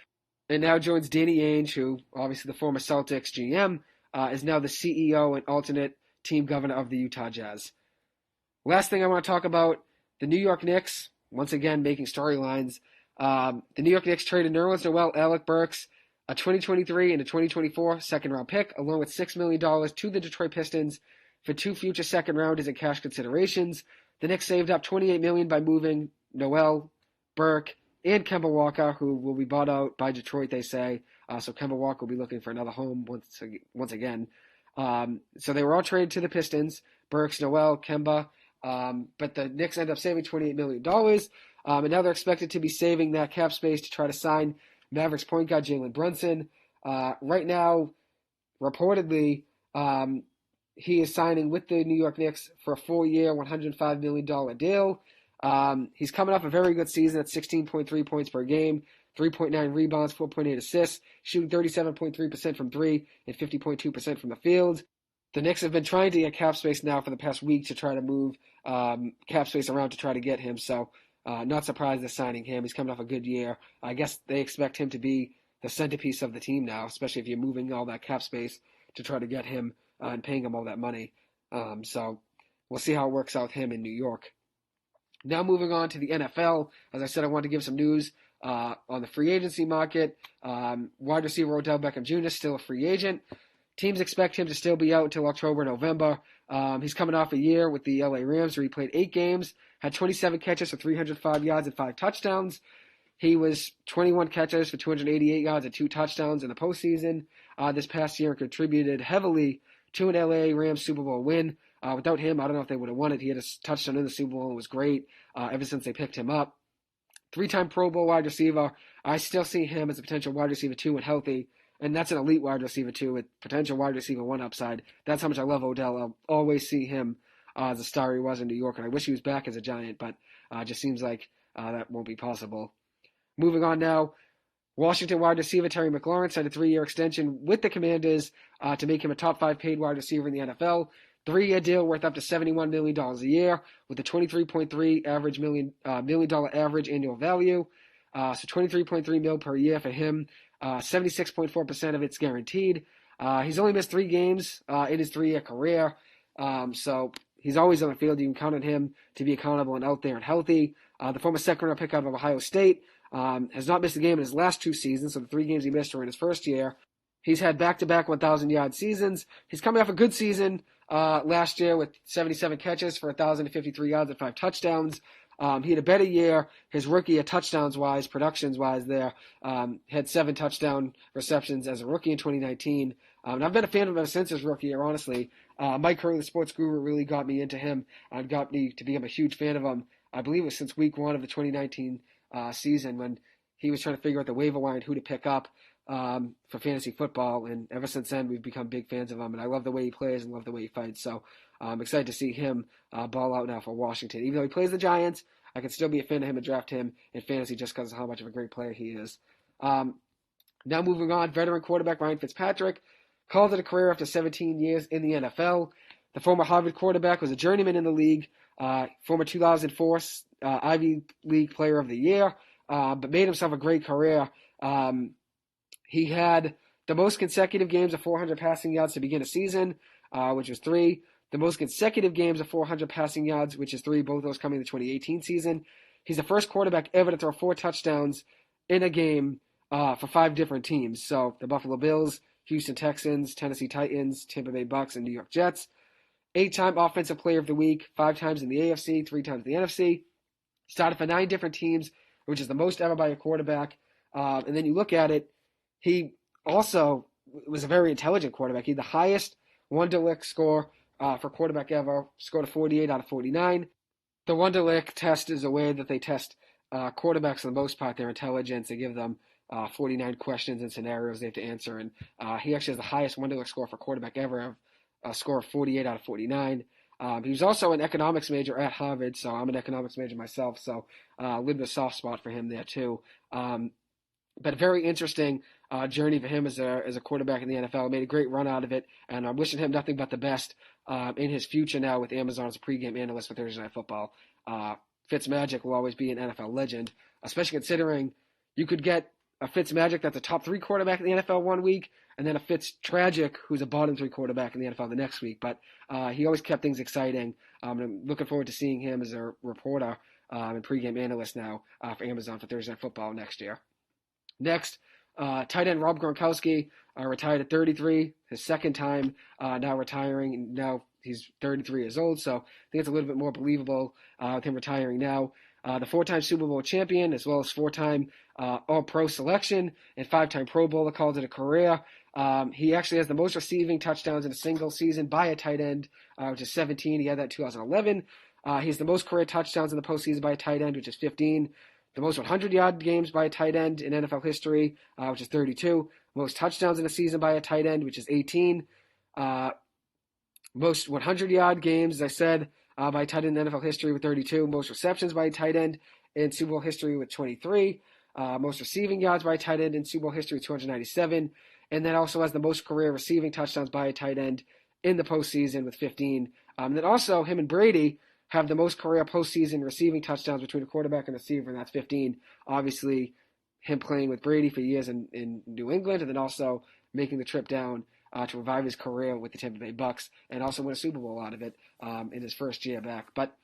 and now joins Danny Ainge, who, obviously the former Celtics GM, is now the CEO and alternate team governor of the Utah Jazz. Last thing I want to talk about, the New York Knicks, once again making storylines. The New York Knicks traded Nerlens Noel, Alec Burks, a 2023 and a 2024 second-round pick, along with $6 million to the Detroit Pistons for 2 future second-rounders and cash considerations. The Knicks saved up $28 million by moving Noel, Burke, and Kemba Walker, who will be bought out by Detroit, they say. So Kemba Walker will be looking for another home once again. So they were all traded to the Pistons, Burks, Noel, Kemba, but the Knicks ended up saving $28 million. And now they're expected to be saving that cap space to try to sign Mavericks point guard Jalen Brunson. Right now, reportedly, he is signing with the New York Knicks for a 4-year, $105 million deal. He's coming off a very good season at 16.3 points per game, 3.9 rebounds, 4.8 assists, shooting 37.3% from 3 and 50.2% from the field. The Knicks have been trying to get cap space now for the past week to try to move cap space around to try to get him. So not surprised they're signing him. He's coming off a good year. I guess they expect him to be the centerpiece of the team now, especially if you're moving all that cap space to try to get him and paying him all that money. So we'll see how it works out with him in New York. Now moving on to the NFL. As I said, I wanted to give some news on the free agency market. Wide receiver Odell Beckham Jr. is still a free agent. Teams expect him to still be out until October, November. He's coming off a year with the LA Rams where he played 8 games, had 27 catches for 305 yards and 5 touchdowns. He was 21 catches for 288 yards and 2 touchdowns in the postseason this past year and contributed heavily to an LA Rams Super Bowl win. Without him, I don't know if they would have won it. He had a touchdown in the Super Bowl and was great ever since they picked him up. 3-time Pro Bowl wide receiver. I still see him as a potential wide receiver 2 when healthy, and that's an elite wide receiver 2 with potential wide receiver 1 upside. That's how much I love Odell. I'll always see him as a star he was in New York, and I wish he was back as a Giant, but it just seems like that won't be possible. Moving on now, Washington wide receiver Terry McLaurin signed a 3-year extension with the Commanders to make him a top 5 paid wide receiver in the NFL. 3-year deal worth up to $71 million a year with a $23.3 million average annual value. So $23.3 million per year for him. 76.4% of it's guaranteed. He's only missed 3 games in his 3-year career. So he's always on the field. You can count on him to be accountable and out there and healthy. The former second-round pick out of Ohio State has not missed a game in his last 2 seasons, so the 3 games he missed were in his first year. He's had back-to-back 1,000-yard seasons. He's coming off a good season last year with 77 catches for 1,053 yards and 5 touchdowns. He had a better year. His rookie year, touchdowns-wise, productions-wise there, had 7 touchdown receptions as a rookie in 2019. And I've been a fan of him ever since his rookie year, honestly. Mike Hurley, the sports guru, really got me into him and got me to become a huge fan of him. I believe it was since week 1 of the 2019 season when he was trying to figure out the waiver wire and who to pick up for fantasy football, and ever since then we've become big fans of him, and I love the way he plays and love the way he fights, so I'm excited to see him ball out now for Washington. Even though he plays the Giants, I can still be a fan of him and draft him in fantasy just because of how much of a great player he is. Now moving on, veteran quarterback Ryan Fitzpatrick called it a career after 17 years in the NFL. The former Harvard quarterback was a journeyman in the league Former 2004 Ivy League Player of the Year, but made himself a great career. He had the most consecutive games of 400 passing yards to begin a season, which was 3. The most consecutive games of 400 passing yards, which is 3, both those coming in the 2018 season. He's the first quarterback ever to throw 4 touchdowns in a game for 5 different teams. So the Buffalo Bills, Houston Texans, Tennessee Titans, Tampa Bay Bucks, and New York Jets. 8-time Offensive Player of the Week, 5 times in the AFC, 3 times in the NFC. Started for 9 different teams, which is the most ever by a quarterback. And then you look at it, he also was a very intelligent quarterback. He had the highest Wonderlic score for quarterback ever, scored a 48 out of 49. The Wonderlic test is a way that they test quarterbacks for the most part, their intelligence. They give them 49 questions and scenarios they have to answer, and he actually has the highest Wonderlic score for quarterback ever, a score of 48 out of 49. He was also an economics major at Harvard, so I'm an economics major myself, so a little bit of soft spot for him there too. But a very interesting journey for him as a quarterback in the NFL. Made a great run out of it, and I'm wishing him nothing but the best in his future now with Amazon as a pregame analyst for Thursday Night Football. Fitzmagic will always be an NFL legend, especially considering you could get a Fitzmagic that's a top 3 quarterback in the NFL one week, and then a Fitztragic who's a bottom 3 quarterback in the NFL the next week. But he always kept things exciting. I'm looking forward to seeing him as a reporter and pregame analyst now for Amazon for Thursday Night Football next year. Next, tight end Rob Gronkowski retired at 33, his second time now retiring. Now he's 33 years old, so I think it's a little bit more believable with him retiring now. The 4-time Super Bowl champion, as well as 4-time All-Pro selection and 5-time Pro Bowler, called it a career. He actually has the most receiving touchdowns in a single season by a tight end, which is 17. He had that in 2011. He has the most career touchdowns in the postseason by a tight end, which is 15. The most 100-yard games by a tight end in NFL history, which is 32. Most touchdowns in a season by a tight end, which is 18. Most 100-yard games, as I said, by a tight end in NFL history with 32. Most receptions by a tight end in Super Bowl history with 23. Most receiving yards by a tight end in Super Bowl history with 297. And then also has the most career receiving touchdowns by a tight end in the postseason with 15. Then also, him and Brady have the most career postseason receiving touchdowns between a quarterback and receiver, and that's 15. Obviously, him playing with Brady for years in New England, and then also making the trip down to revive his career with the Tampa Bay Bucks, and also win a Super Bowl out of it in his first year back. But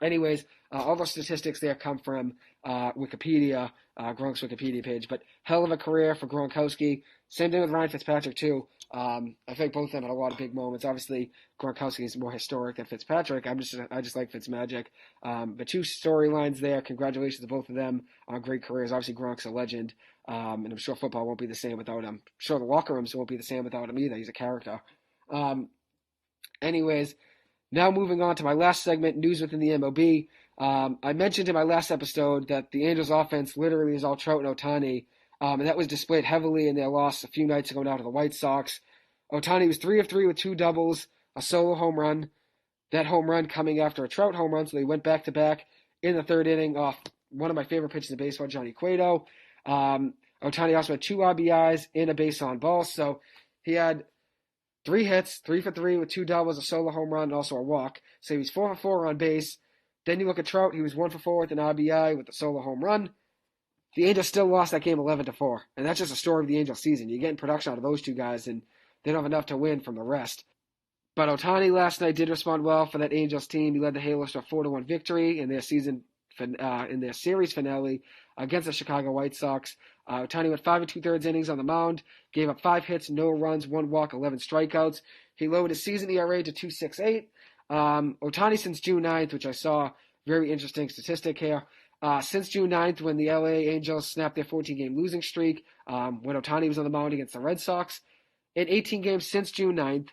anyways, all those statistics there come from Wikipedia, Gronk's Wikipedia page. But hell of a career for Gronkowski. Same thing with Ryan Fitzpatrick, too. I think both of them had a lot of big moments. Obviously, Gronkowski is more historic than Fitzpatrick. I just like Fitzmagic. But 2 storylines there. Congratulations to both of them on great careers. Obviously, Gronk's a legend, and I'm sure football won't be the same without him. I'm sure the locker rooms won't be the same without him either. He's a character. Anyways, now moving on to my last segment, news within the MLB. I mentioned in my last episode that the Angels' offense literally is all Trout and Ohtani. And that was displayed heavily in their loss a few nights ago now to the White Sox. Ohtani was 3 of 3 with 2 doubles, a solo home run. That home run coming after a Trout home run, so they went back-to-back in the 3rd inning off one of my favorite pitchers in baseball, Johnny Cueto. Ohtani also had 2 RBIs in a base on ball, so he had 3 hits, 3 for 3 with 2 doubles, a solo home run, and also a walk. So he was 4 for 4 on base. Then you look at Trout, he was 1 for 4 with an RBI with a solo home run. The Angels still lost that game 11-4, and that's just a story of the Angels season. You're getting production out of those 2 guys, and they don't have enough to win from the rest. But Ohtani last night did respond well for that Angels team. He led the Halos to a 4-1 victory in their series finale against the Chicago White Sox. Ohtani went 5 2/3 innings on the mound, gave up 5 hits, no runs, 1 walk, 11 strikeouts. He lowered his season ERA to 2.68. Ohtani since June 9th, which I saw, very interesting statistic here. Since June 9th, when the LA Angels snapped their 14-game losing streak, when Ohtani was on the mound against the Red Sox, in 18 games since June 9th,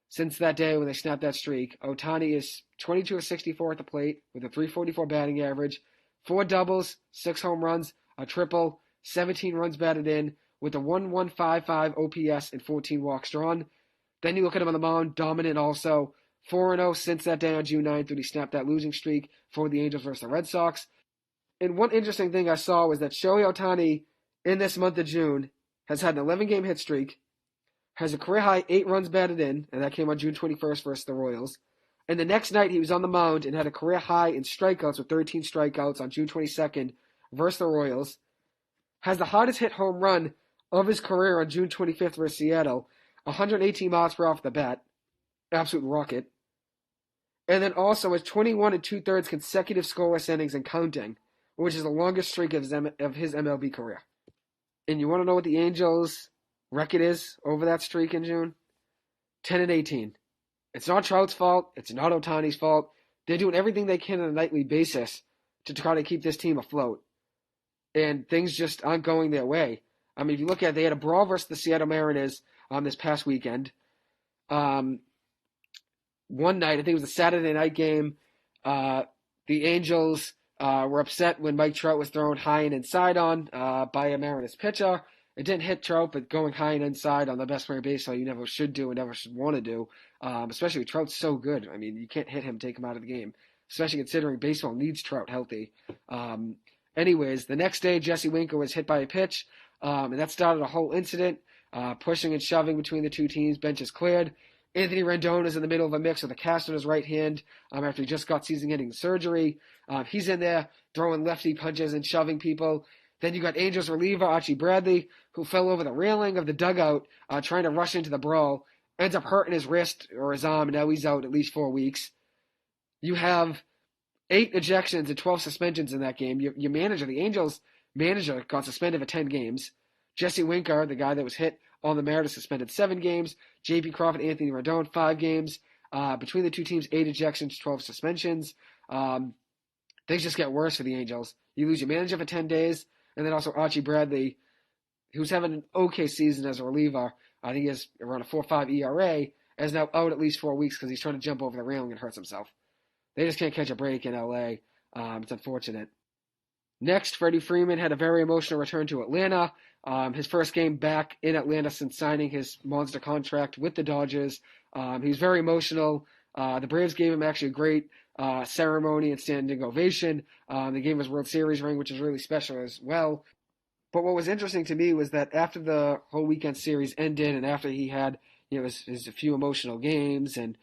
since that day when they snapped that streak, Ohtani is 22 of 64 at the plate with a 344 batting average, 4 doubles, 6 home runs, a triple, 17 runs batted in, with a 1.155 OPS and 14 walks drawn. Then you look at him on the mound, dominant also, 4-0 since that day on June 9th when he snapped that losing streak for the Angels versus the Red Sox. And one interesting thing I saw was that Shohei Ohtani, in this month of June, has had an 11-game hit streak, has a career-high 8 runs batted in, and that came on June 21st versus the Royals, And the next night, he was on the mound and had a career high in strikeouts with 13 strikeouts on June 22nd versus the Royals. Has the hardest hit home run of his career on June 25th versus Seattle, 118 miles per hour off the bat. Absolute rocket. And then also has 21 and 2/3 consecutive scoreless innings and counting, which is the longest streak of his MLB career. And you want to know what the Angels' record is over that streak in June? 10 and 18. It's not Trout's fault. It's not Ohtani's fault. They're doing everything they can on a nightly basis to try to keep this team afloat. And things just aren't going their way. I mean, if you look at it, they had a brawl versus the Seattle Mariners this past weekend. One night, I think it was a Saturday night game, the Angels were upset when Mike Trout was thrown high and inside on by a Mariners pitcher. It didn't hit Trout, but going high and inside on the best player in baseball, you never should do and never should want to do, especially with Trout's so good. I mean, you can't hit him, take him out of the game, especially considering baseball needs Trout healthy. Anyways, the next day, Jesse Winker was hit by a pitch, and that started a whole incident, pushing and shoving between the two teams. Benches cleared. Anthony Rendon is in the middle of a mix with a cast on his right hand after he just got season-ending surgery. He's in there throwing lefty punches and shoving people. Then you got Angels reliever Archie Bradley, who fell over the railing of the dugout trying to rush into the brawl, ends up hurting his wrist or his arm, and now he's out at least 4 weeks. You have 8 ejections and 12 suspensions in that game. Your manager, the Angels manager, got suspended for 10 games. Jesse Winker, the guy that was hit on the Mariners, suspended 7 games. J.P. Crawford, Anthony Rendon, 5 games. Between the two teams, 8 ejections, 12 suspensions. Things just get worse for the Angels. You lose your manager for 10 days, and then also Archie Bradley, who's having an okay season as a reliever. I think he has around a 4.5 ERA, is now out at least 4 weeks because he's trying to jump over the railing and hurts himself. They just can't catch a break in L.A. It's unfortunate. Next, Freddie Freeman had a very emotional return to Atlanta. His first game back in Atlanta since signing his monster contract with the Dodgers. He was very emotional. The Braves gave him actually a great ceremony and standing ovation. They gave him his World Series ring, which is really special as well. But what was interesting to me was that after the whole weekend series ended and after he had his a few emotional games and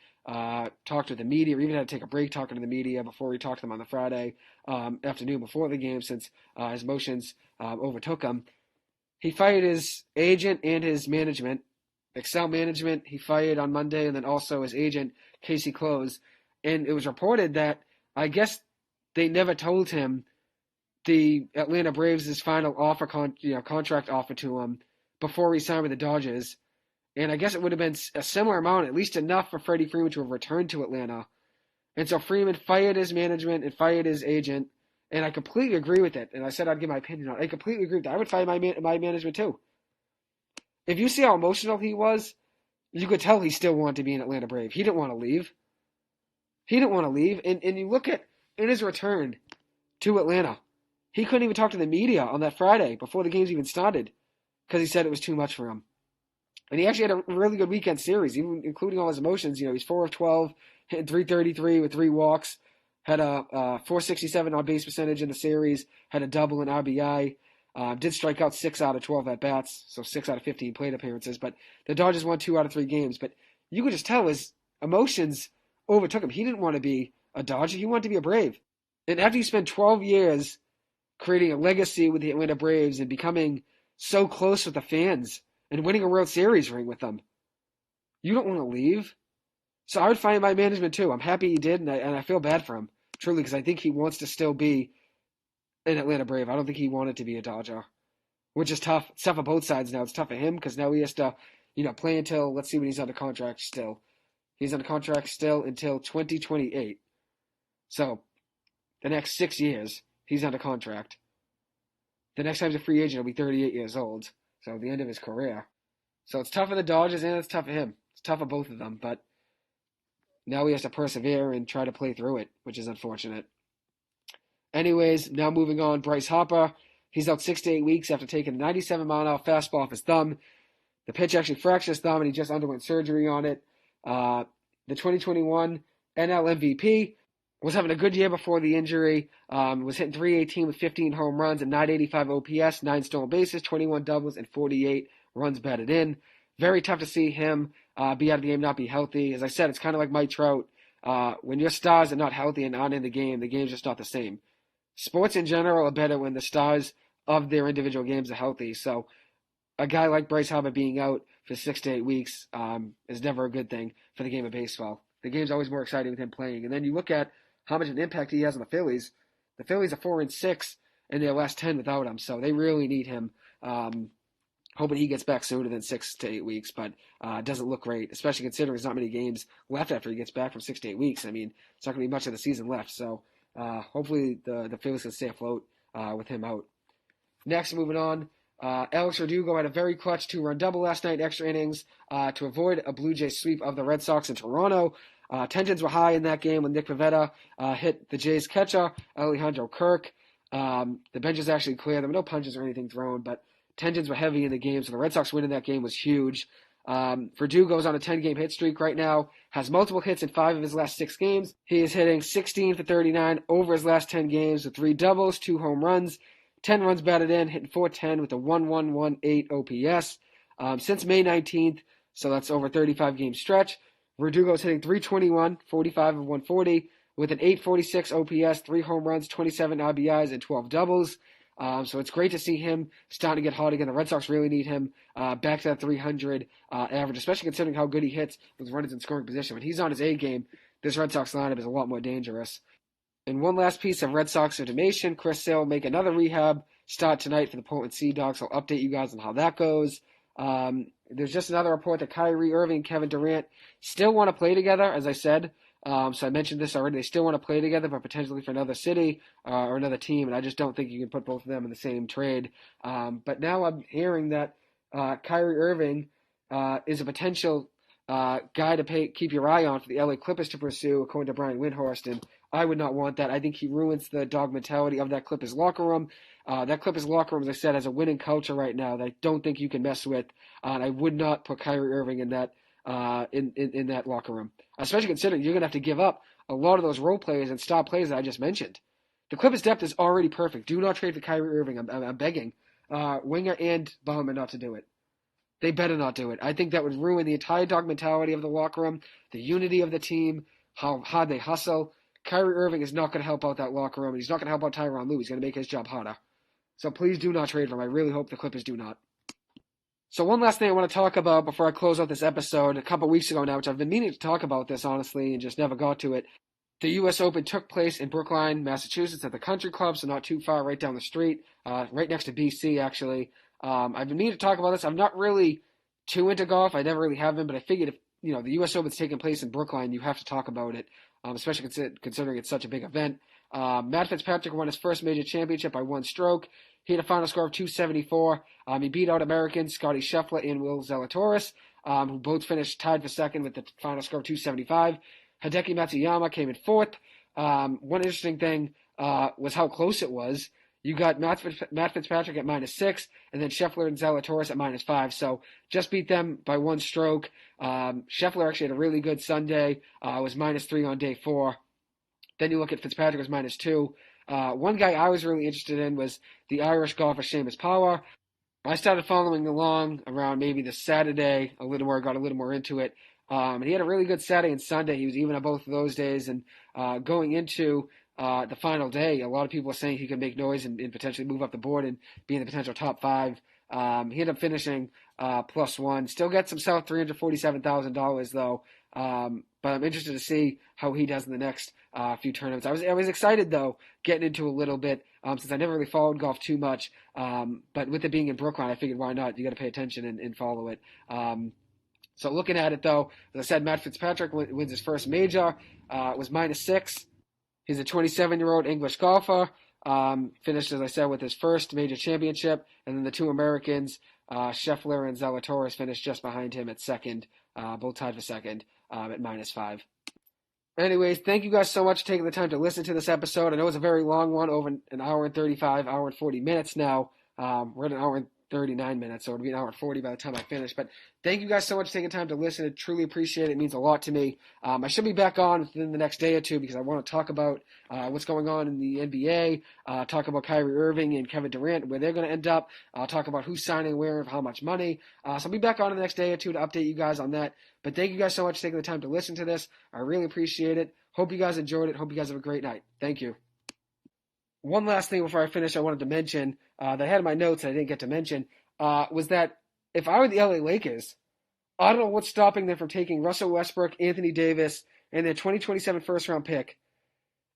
talked with the media, or even had to take a break talking to the media before he talked to them on the Friday afternoon before the game since his emotions overtook him. He fired his agent and his management. Excel Management he fired on Monday, and then also his agent, Casey Close. And it was reported that I guess they never told him the Atlanta Braves' final offer, contract offer to him before he signed with the Dodgers. And I guess it would have been a similar amount, at least enough for Freddie Freeman to have returned to Atlanta. And so Freeman fired his management and fired his agent. And I completely agree with it. And I said I'd give my opinion on it. I completely agree with that. I would fire my management too. If you see how emotional he was, you could tell he still wanted to be an Atlanta Brave. He didn't want to leave. And you look at, in his return to Atlanta, he couldn't even talk to the media on that Friday before the games even started because he said it was too much for him. And he actually had a really good weekend series, even including all his emotions. He's 4 of 12, hitting .333 with 3 walks, had a .467 on base percentage in the series, had a double in RBI, did strike out 6 out of 12 at-bats, so 6 out of 15 plate appearances. But the Dodgers won 2 out of 3 games. But you could just tell his emotions overtook him. He didn't want to be a Dodger. He wanted to be a Brave. And after you spend 12 years creating a legacy with the Atlanta Braves and becoming so close with the fans and winning a World Series ring with them, you don't want to leave. So I would fire my management too. I'm happy he did, and I feel bad for him, truly, because I think he wants to still be an Atlanta Brave. I don't think he wanted to be a Dodger, which is tough. It's tough on both sides now. It's tough for him because now he has to, play until, let's see when he's under contract still. He's under contract still until 2028. So the next 6 years, he's under contract. The next time he's a free agent, he'll be 38 years old. So the end of his career. So it's tough for the Dodgers and it's tough for him. It's tough for both of them. But now he has to persevere and try to play through it, which is unfortunate. Anyways, now moving on, Bryce Harper. He's out 6 to 8 weeks after taking a 97-mile-an-hour fastball off his thumb. The pitch actually fractured his thumb, and he just underwent surgery on it. The 2021 NL MVP was having a good year before the injury. Was hitting .318 with 15 home runs and .985 OPS, 9 stolen bases, 21 doubles, and 48 runs batted in. Very tough to see him be out of the game, not be healthy. As I said, it's kind of like Mike Trout. When your stars are not healthy and aren't in the game's just not the same. Sports in general are better when the stars of their individual games are healthy. So a guy like Bryce Harper being out for 6 to 8 weeks is never a good thing for the game of baseball. The game's always more exciting with him playing. And then you look at how much of an impact he has on the Phillies. The Phillies are 4-6 in their last 10 without him, so they really need him. Hoping he gets back sooner than 6 to 8 weeks, but it doesn't look great, especially considering there's not many games left after he gets back from 6 to 8 weeks. I mean, it's not going to be much of the season left, so hopefully the Phillies can stay afloat with him out. Next, moving on, Alex Verdugo had a very clutch 2-run double last night in extra innings to avoid a Blue Jays sweep of the Red Sox in Toronto. Tensions were high in that game when Nick Pivetta hit the Jays catcher, Alejandro Kirk. The bench is actually clear. There were no punches or anything thrown, but tensions were heavy in the game, so the Red Sox winning that game was huge. Verdugo's on a 10-game hit streak right now, has multiple hits in 5 of his last 6 games. He is hitting 16 for 39 over his last 10 games with 3 doubles, 2 home runs, 10 runs batted in, hitting .410 with a 1.118 OPS. Since May 19th, so that's over a 35-game stretch, Verdugo's hitting .321, 45 of 140, with an .846 OPS, 3 home runs, 27 RBIs, and 12 doubles. So it's great to see him starting to get hot again. The Red Sox really need him back to that 300 average, especially considering how good he hits with runners in scoring position. When he's on his A game, this Red Sox lineup is a lot more dangerous. And one last piece of Red Sox information, Chris Sale will make another rehab start tonight for the Portland Sea Dogs. I'll update you guys on how that goes. There's just another report that Kyrie Irving and Kevin Durant still want to play together, as I said. So I mentioned this already. They still want to play together, but potentially for another city or another team. And I just don't think you can put both of them in the same trade. But now I'm hearing that Kyrie Irving is a potential guy to keep your eye on for the LA Clippers to pursue, according to Brian Windhorst. And I would not want that. I think he ruins the dog mentality of that Clippers locker room. That Clippers locker room, as I said, has a winning culture right now that I don't think you can mess with. And I would not put Kyrie Irving in that in that locker room, especially considering you're going to have to give up a lot of those role players and star players that I just mentioned. The Clippers' depth is already perfect. Do not trade for Kyrie Irving. I'm begging Winger and Bauman not to do it. They better not do it. I think that would ruin the entire dog mentality of the locker room, the unity of the team, how hard they hustle. Kyrie Irving is not going to help out that locker room, and he's not going to help out Tyronn Lue. He's going to make his job harder. So please do not trade for him. I really hope the Clippers do not. So one last thing I want to talk about before I close out this episode, a couple weeks ago now, which I've been meaning to talk about this, honestly, and just never got to it. The U.S. Open took place in Brookline, Massachusetts at the Country Club, so not too far, right down the street, right next to B.C., actually. I've been meaning to talk about this. I'm not really too into golf. I never really have been, but I figured if the U.S. Open's taking place in Brookline, you have to talk about it, especially considering it's such a big event. Matt Fitzpatrick won his first major championship by 1 stroke. He had a final score of 274. He beat out Americans Scotty Scheffler and Will Zalatoris, who both finished tied for second with the final score of 275. Hideki Matsuyama came in 4th. One interesting thing was how close it was. You got Matt Fitzpatrick at -6, and then Scheffler and Zalatoris at -5. So just beat them by 1 stroke. Scheffler actually had a really good Sunday. Was -3 on day 4. Then you look at Fitzpatrick was -2. One guy I was really interested in was the Irish golfer Seamus Power. I started following along around maybe the Saturday got a little more into it. And he had a really good Saturday and Sunday. He was even on both of those days. And going into the final day, a lot of people were saying he could make noise and potentially move up the board and be in the potential top 5. He ended up finishing +1. Still gets himself $347,000 though. But I'm interested to see how he does in the next few tournaments. I was excited though, getting into a little bit since I never really followed golf too much. But with it being in Brookline, I figured why not? You got to pay attention and follow it. So looking at it though, as I said, Matt Fitzpatrick wins his first major. Was -6. He's a 27-year-old English golfer. Finished, as I said, with his first major championship, and then the 2 Americans, Scheffler and Zalatoris, finished just behind him at second, both tied for second at -5. Anyways, thank you guys so much for taking the time to listen to this episode. I know it's a very long one, over an hour and 35, hour and 40 minutes now. We're at an hour and 39 minutes, so it'll be an hour and 40 by the time I finish. But thank you guys so much for taking time to listen. I truly appreciate it. It means a lot to me. I should be back on within the next day or two because I want to talk about what's going on in the NBA, talk about Kyrie Irving and Kevin Durant, where they're going to end up, talk about who's signing where and for how much money. So I'll be back on in the next day or two to update you guys on that. But thank you guys so much for taking the time to listen to this. I really appreciate it. Hope you guys enjoyed it. Hope you guys have a great night. Thank you. One last thing before I finish I wanted to mention that I had in my notes that I didn't get to mention was that if I were the LA Lakers, I don't know what's stopping them from taking Russell Westbrook, Anthony Davis, and their 2027 first-round pick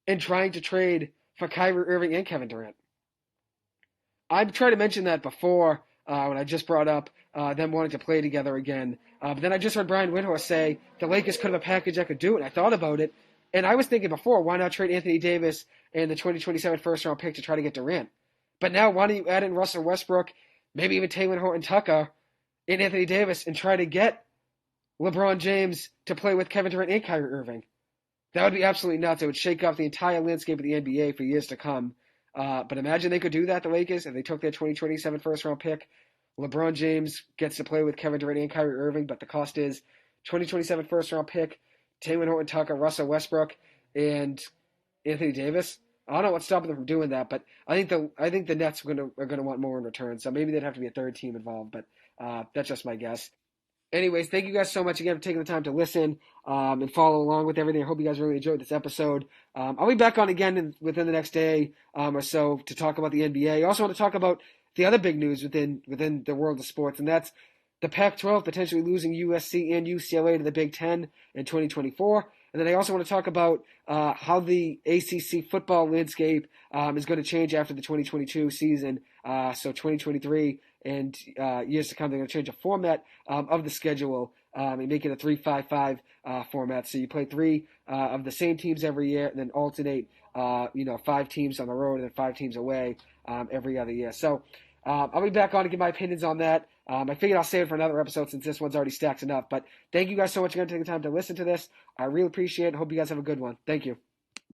and trying to trade for Kyrie Irving and Kevin Durant. I've tried to mention that before when I just brought up them wanting to play together again. But then I just heard Brian Windhorst say the Lakers could have a package that could do it, and I thought about it. And I was thinking before, why not trade Anthony Davis and the 2027 first-round pick to try to get Durant? But now, why don't you add in Russell Westbrook, maybe even Taylor Horton-Tucker, and Anthony Davis, and try to get LeBron James to play with Kevin Durant and Kyrie Irving? That would be absolutely nuts. It would shake up the entire landscape of the NBA for years to come. But imagine they could do that, the Lakers, if they took their 2027 first-round pick. LeBron James gets to play with Kevin Durant and Kyrie Irving, but the cost is 2027 first-round pick, Taylor Horton-Tucker, Russell Westbrook, and Anthony Davis. I don't know what's stopping them from doing that, but I think the Nets are gonna want more in return. So maybe there'd have to be a third team involved, but that's just my guess. Anyways, thank you guys so much again for taking the time to listen and follow along with everything. I hope you guys really enjoyed this episode. I'll be back on again within the next day or so to talk about the NBA. I also want to talk about the other big news within the world of sports, and that's the Pac-12 potentially losing USC and UCLA to the Big Ten in 2024. And then I also want to talk about how the ACC football landscape is going to change after the 2022 season. So 2023 and years to come, they're going to change the format of the schedule and make it a 3-5-5 format. So you play three of the same teams every year and then alternate, 5 teams on the road and then 5 teams away every other year. So I'll be back on to give my opinions on that. I figured I'll save it for another episode since this one's already stacked enough. But thank you guys so much again for taking the time to listen to this. I really appreciate it. Hope you guys have a good one. Thank you.